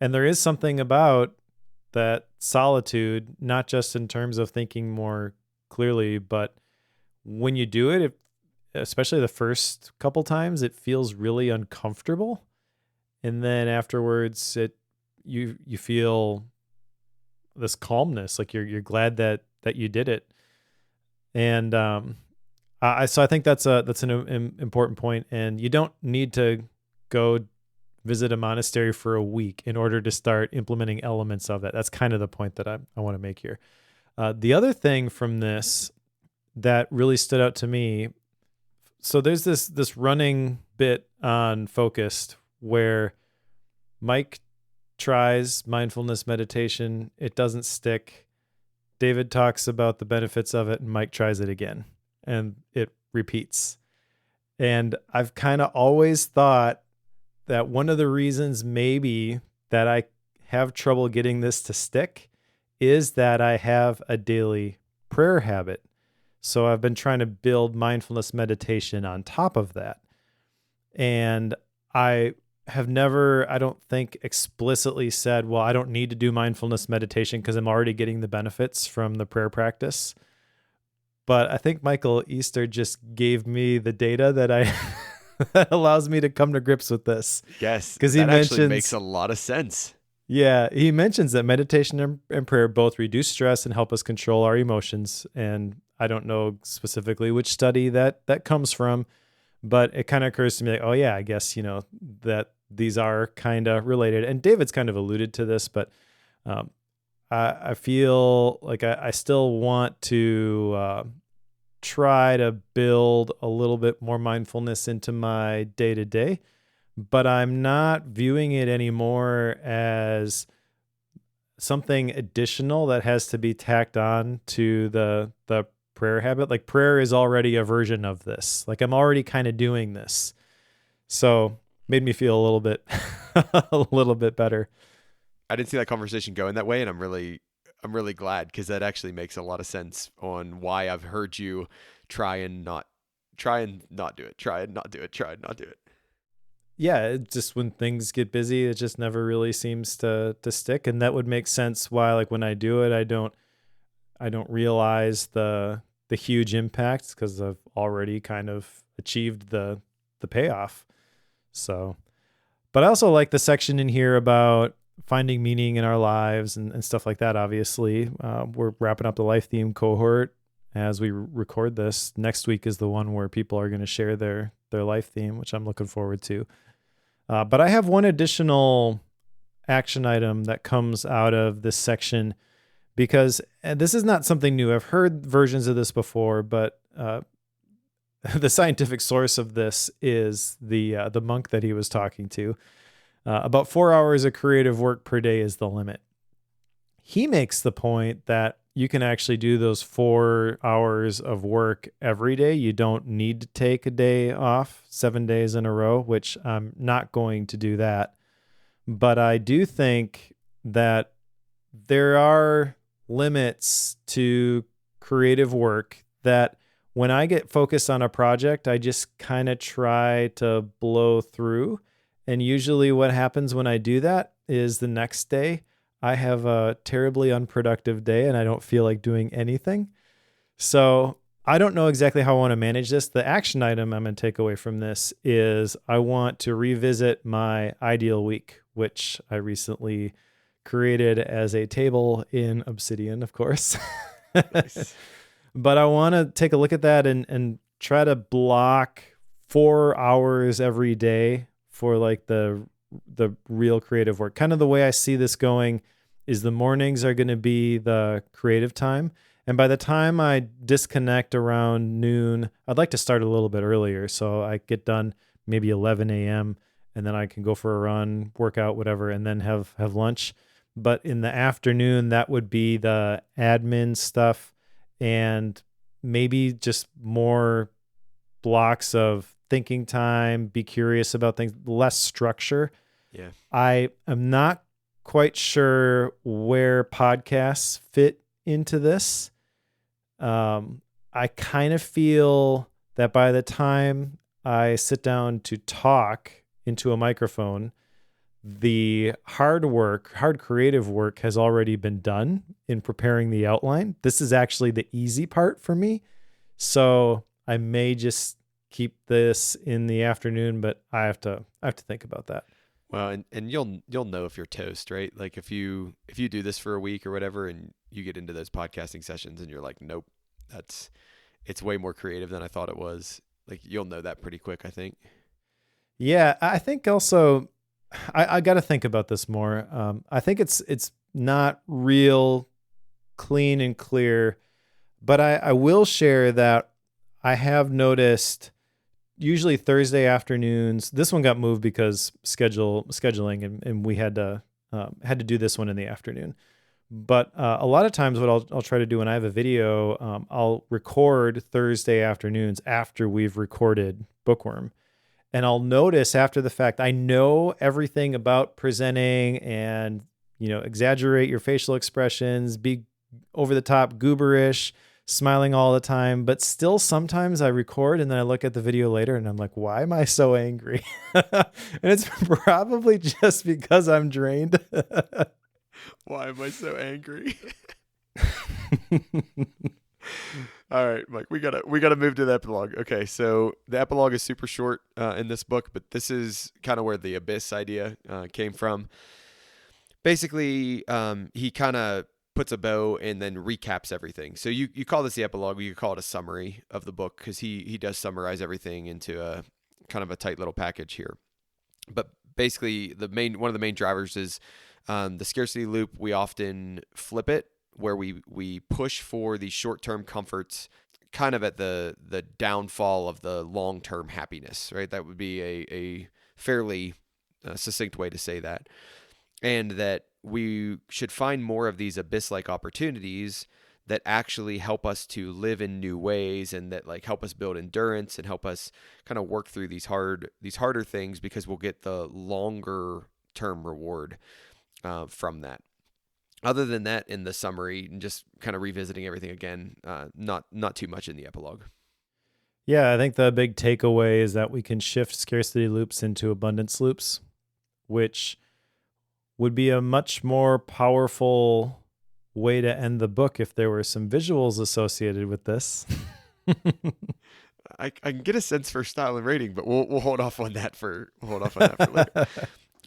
And there is something about that solitude, not just in terms of thinking more clearly, but when you do it, especially the first couple times, it feels really uncomfortable. And then afterwards, you feel this calmness, like you're glad that you did it. And so I think that's an important point. And you don't need to go visit a monastery for a week in order to start implementing elements of it. That's kind of the point that I want to make here. The other thing from this that really stood out to me, so there's this running bit on Focused where Mike tries mindfulness meditation. It doesn't stick. David talks about the benefits of it, and Mike tries it again, and it repeats. And I've kind of always thought that one of the reasons maybe that I have trouble getting this to stick is that I have a daily prayer habit. So I've been trying to build mindfulness meditation on top of that. And I have never, I don't think, explicitly said, well, I don't need to do mindfulness meditation because I'm already getting the benefits from the prayer practice. But I think Michael Easter just gave me the data that that allows me to come to grips with this. Yes, because that actually makes a lot of sense. Yeah, he mentions that meditation and prayer both reduce stress and help us control our emotions. And I don't know specifically which study that comes from, but it kind of occurs to me like, oh yeah, I guess, that these are kind of related. And David's kind of alluded to this, but I feel like I still want to try to build a little bit more mindfulness into my day to day, but I'm not viewing it anymore as something additional that has to be tacked on to the prayer habit. Like prayer is already a version of this. Like I'm already kind of doing this. So made me feel a little bit a little bit better. I didn't see that conversation going that way, and I'm really glad, because that actually makes a lot of sense on why I've heard you try and not do it, try and not do it, try and not do it. Yeah, it just when things get busy, it just never really seems to stick, and that would make sense why like when I do it, I don't realize the huge impacts because I've already kind of achieved the payoff. So, but I also like the section in here about finding meaning in our lives and stuff like that. Obviously, we're wrapping up the life theme cohort as we record this. Next week is the one where people are going to share their life theme, which I'm looking forward to. But I have one additional action item that comes out of this section, because this is not something new. I've heard versions of this before, but the scientific source of this is the monk that he was talking to. About 4 hours of creative work per day is the limit. He makes the point that you can actually do those 4 hours of work every day. You don't need to take a day off 7 days in a row, which I'm not going to do that. But I do think that there are limits to creative work that when I get focused on a project, I just kind of try to blow through. And usually what happens when I do that is the next day I have a terribly unproductive day and I don't feel like doing anything. So I don't know exactly how I want to manage this. The action item I'm going to take away from this is I want to revisit my ideal week, which I recently created as a table in Obsidian, of course. Nice. But I want to take a look at that and try to block 4 hours every day for like the real creative work. Kind of the way I see this going is the mornings are going to be the creative time. And by the time I disconnect around noon, I'd like to start a little bit earlier. So I get done maybe 11 a.m. and then I can go for a run, work out, whatever, and then have lunch. But in the afternoon, that would be the admin stuff and maybe just more blocks of thinking time, be curious about things, less structure. Yeah. I am not quite sure where podcasts fit into this. I kind of feel that by the time I sit down to talk into a microphone, the hard creative work has already been done in preparing the outline. This is actually the easy part for me. So I may just keep this in the afternoon, but I have to think about that. Well, and you'll know if you're toast, right? Like if you do this for a week or whatever, and you get into those podcasting sessions and you're like, nope, it's way more creative than I thought it was. Like you'll know that pretty quick, I think. Yeah, I think also I got to think about this more. I think it's not real clean and clear, but I will share that I have noticed usually Thursday afternoons. This one got moved because scheduling, and we had to do this one in the afternoon. But a lot of times, what I'll try to do when I have a video, I'll record Thursday afternoons after we've recorded Bookworm, and I'll notice after the fact I know everything about presenting and exaggerate your facial expressions, be over the top, gooberish, smiling all the time, but still sometimes I record and then I look at the video later and I'm like, why am I so angry? And it's probably just because I'm drained. Why am I so angry? All right, Mike, we gotta move to the epilogue. Okay, so the epilogue is super short in this book, but this is kind of where the abyss idea came from. Basically, he kind of puts a bow and then recaps everything. So you call this the epilogue, you could call it a summary of the book, because he does summarize everything into a kind of a tight little package here. But basically, one of the main drivers is The scarcity loop, we often flip it where we push for the short-term comforts kind of at the downfall of the long-term happiness, right? That would be a fairly succinct way to say that. And that we should find more of these abyss-like opportunities that actually help us to live in new ways, and that like help us build endurance and help us kind of work through these harder things, because we'll get the longer term reward from that. Other than that, in the summary, and just kind of revisiting everything again, not too much in the epilogue. Yeah, I think the big takeaway is that we can shift scarcity loops into abundance loops, which would be a much more powerful way to end the book if there were some visuals associated with this. I can get a sense for style and rating, but we'll hold off on that for later.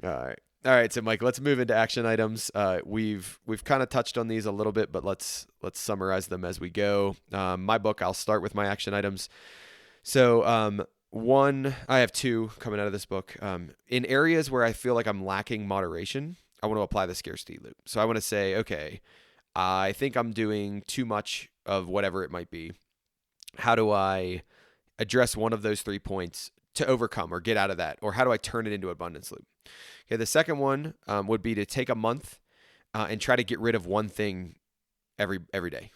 All right. So Mike, let's move into action items. We've kind of touched on these a little bit, but let's summarize them as we go. My book, I'll start with my action items. So I have two coming out of this book. In areas where I feel like I'm lacking moderation, I want to apply the scarcity loop. So I want to say, okay, I think I'm doing too much of whatever it might be. How do I address one of those 3 points to overcome or get out of that? Or how do I turn it into abundance loop? Okay, the second one would be to take a month and try to get rid of one thing every day.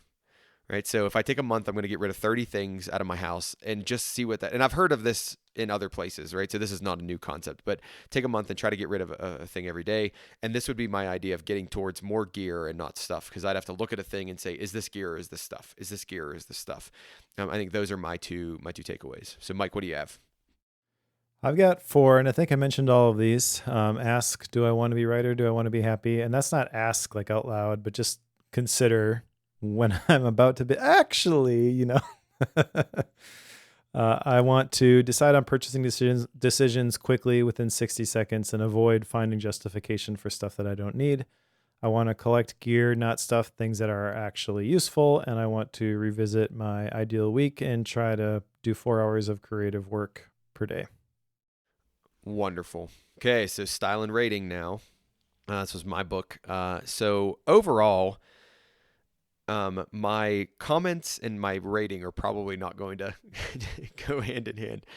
Right. So if I take a month, I'm going to get rid of 30 things out of my house and just see what that, and I've heard of this in other places, right? So this is not a new concept, but take a month and try to get rid of a thing every day. And this would be my idea of getting towards more gear and not stuff. Cause I'd have to look at a thing and say, is this gear or is this stuff? Is this gear or is this stuff? I think those are my two takeaways. So Mike, what do you have? I've got 4, and I think I mentioned all of these. Ask, do I want to be right or do I want to be happy? And that's not ask like out loud, but just consider when I'm about to be actually, I want to decide on purchasing decisions quickly within 60 seconds and avoid finding justification for stuff that I don't need. I want to collect gear, not stuff, things that are actually useful. And I want to revisit my ideal week and try to do 4 hours of creative work per day. Wonderful. Okay. So style and rating now. This was my book. So overall, my comments and my rating are probably not going to go hand in hand.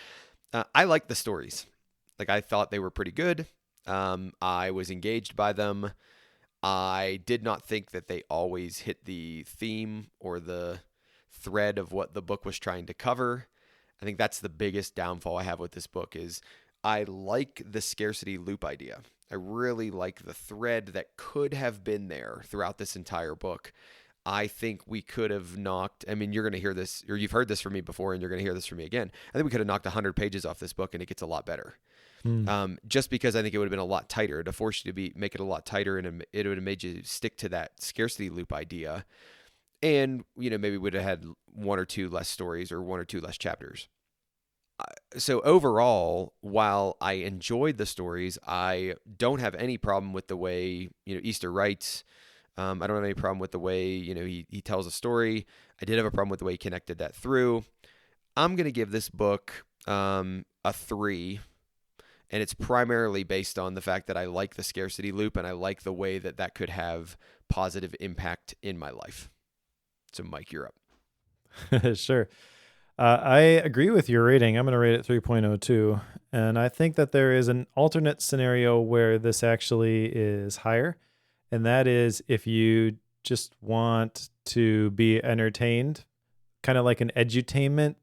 I like the stories. Like, I thought they were pretty good. I was engaged by them. I did not think that they always hit the theme or the thread of what the book was trying to cover. I think that's the biggest downfall I have with this book is I like the scarcity loop idea. I really like the thread that could have been there throughout this entire book. I think we could have knocked, I mean, you're going to hear this, or you've heard this from me before, and you're going to hear this from me again. I think we could have knocked 100 pages off this book, and it gets a lot better. Just because I think it would have been a lot tighter to force you to make it a lot tighter, and it would have made you stick to that scarcity loop idea. And, maybe we would have had 1 or 2 less stories or 1 or 2 less chapters. So overall, while I enjoyed the stories, I don't have any problem with the way, Easter writes. I don't have any problem with the way, he tells a story. I did have a problem with the way he connected that through. I'm going to give this book a 3, and it's primarily based on the fact that I like the scarcity loop and I like the way that could have positive impact in my life. So Mike, you're up. Sure. I agree with your rating. I'm going to rate it 3.02. And I think that there is an alternate scenario where this actually is higher. And that is if you just want to be entertained, kind of like an edutainment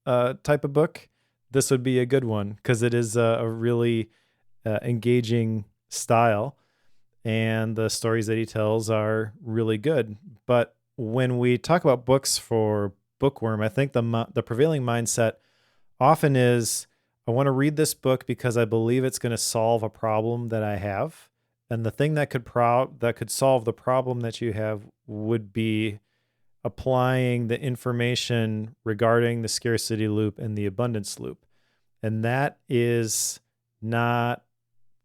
type of book, this would be a good one because it is a really engaging style. And the stories that he tells are really good. But when we talk about books for bookworm, I think the prevailing mindset often is, I want to read this book because I believe it's going to solve a problem that I have. And the thing that could solve the problem that you have would be applying the information regarding the scarcity loop and the abundance loop. And that is not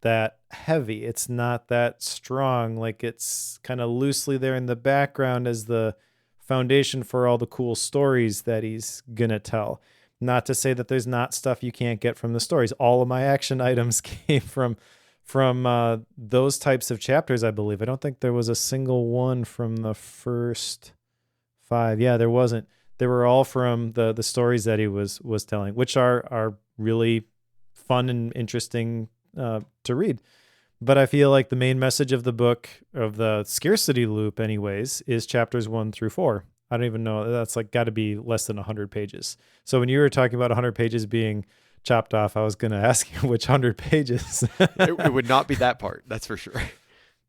that heavy. It's not that strong. Like, it's kind of loosely there in the background as the foundation for all the cool stories that he's going to tell. Not to say that there's not stuff you can't get from the stories. All of my action items came from from those types of chapters, I believe. I don't think there was a single one from the first 5. Yeah, there wasn't. They were all from the stories that he was telling, which are really fun and interesting to read. But I feel like the main message of the book, of the scarcity loop anyways, is chapters 1 through 4. I don't even know. That's like got to be less than 100 pages. So when you were talking about 100 pages being chopped off, I was going to ask you which 100 pages. It would not be that part. That's for sure.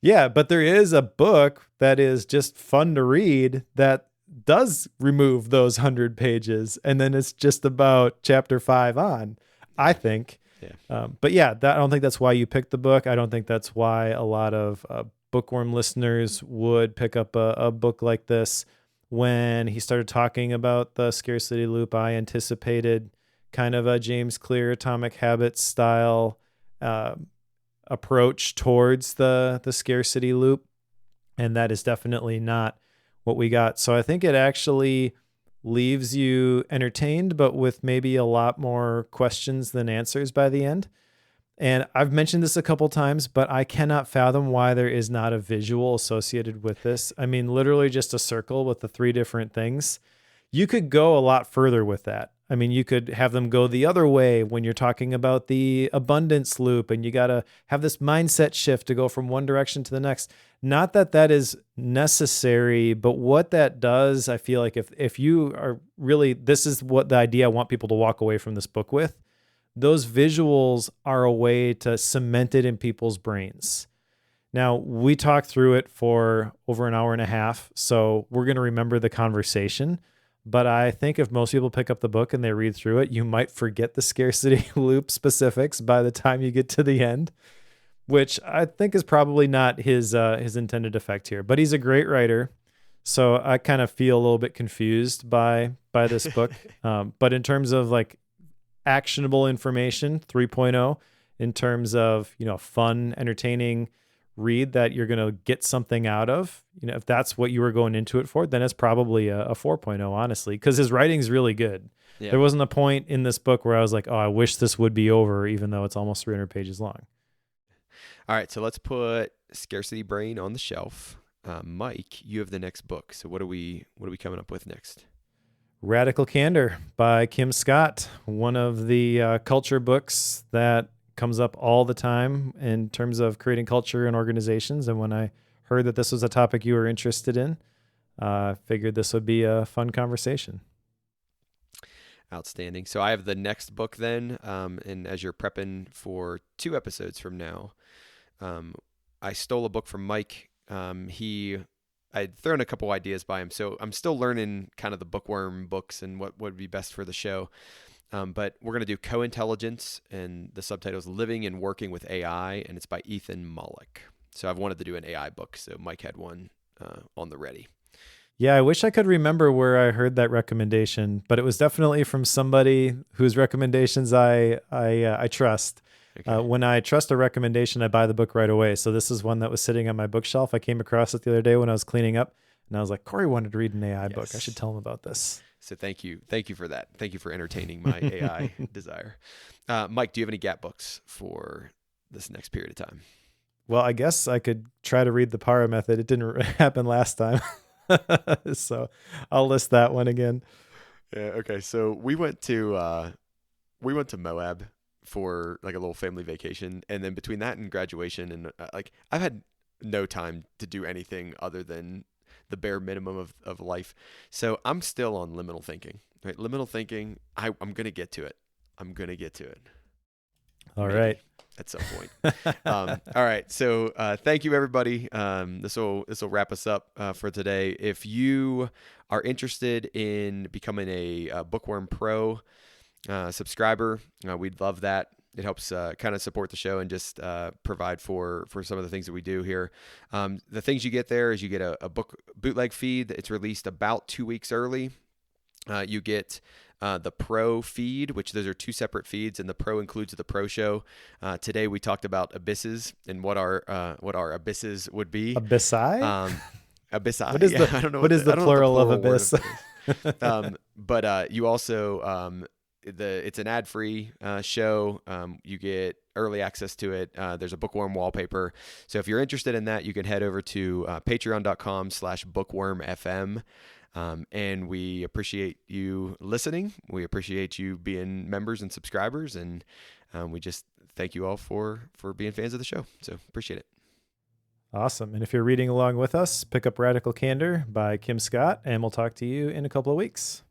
Yeah, but there is a book that is just fun to read that does remove those 100 pages. And then it's just about chapter 5 on, I think. Yeah. But yeah, I don't think that's why you picked the book. I don't think that's why a lot of bookworm listeners would pick up a book like this. When he started talking about the scarcity loop, I anticipated kind of a James Clear Atomic Habits style approach towards the scarcity loop. And that is definitely not what we got. So I think it actually leaves you entertained, but with maybe a lot more questions than answers by the end. And I've mentioned this a couple times, but I cannot fathom why there is not a visual associated with this. I mean, literally just a circle with the 3 different things. You could go a lot further with that. I mean, you could have them go the other way when you're talking about the abundance loop, and you got to have this mindset shift to go from one direction to the next. Not that that is necessary, but what that does, I feel like if you are really, this is what the idea I want people to walk away from this book with. Those visuals are a way to cement it in people's brains. Now, we talked through it for over an hour and a half, so we're going to remember the conversation. But I think if most people pick up the book and they read through it, you might forget the scarcity loop specifics by the time you get to the end, which I think is probably not his intended effect here. But he's a great writer, so I kind of feel a little bit confused by this book. But in terms of like actionable information, 3.0, in terms of, fun, entertaining read that you're going to get something out of, if that's what you were going into it for, then it's probably a 4.0, honestly, because his writing's really good. Yeah. There wasn't a point in this book where I was like, oh, I wish this would be over, even though it's almost 300 pages long. All right, so let's put Scarcity Brain on the shelf. Mike, you have the next book. So what are we coming up with next? Radical Candor by Kim Scott, one of the culture books that comes up all the time in terms of creating culture and organizations. And when I heard that this was a topic you were interested in, I figured this would be a fun conversation. Outstanding. So I have the next book then, and as you're prepping for 2 episodes from now, I stole a book from Mike. I'd thrown a couple ideas by him, so I'm still learning kind of the bookworm books and what would be best for the show. But we're going to do Co-Intelligence, and the subtitle is Living and Working with AI, and it's by Ethan Mollick. So I've wanted to do an AI book, so Mike had one on the ready. Yeah, I wish I could remember where I heard that recommendation, but it was definitely from somebody whose recommendations I trust. Okay. When I trust a recommendation, I buy the book right away. So this is one that was sitting on my bookshelf. I came across it the other day when I was cleaning up, and I was like, Cory wanted to read an AI book. I should tell him about this. So thank you for that. Thank you for entertaining my AI desire. Mike, do you have any gap books for this next period of time? Well, I guess I could try to read the Para Method. It didn't happen last time. So I'll list that one again. Yeah. Okay. So we went to Moab for like a little family vacation. And then between that and graduation and I've had no time to do anything other than the bare minimum of life. So I'm still on liminal thinking, right? Liminal thinking. I'm going to get to it. All right. At some point. All right. So thank you, everybody. This will wrap us up for today. If you are interested in becoming a Bookworm Pro subscriber, we'd love that. It helps kind of support the show and just provide for some of the things that we do here. The things you get there is you get a book bootleg feed. It's released about 2 weeks early. You get the Pro feed, which those are 2 separate feeds, and the Pro includes the Pro show. Today we talked about abysses and what our abysses would be. Abyssi? Abyssi. What is I don't know what is the plural of abyss? But you also it's an ad-free show. early access to it. There's a bookworm wallpaper. So if you're interested in that, you can head over to patreon.com/bookwormfm. And we appreciate you listening. We appreciate you being members and subscribers. And we just thank you all for being fans of the show. So appreciate it. Awesome. And if you're reading along with us, pick up Radical Candor by Kim Scott, and we'll talk to you in a couple of weeks.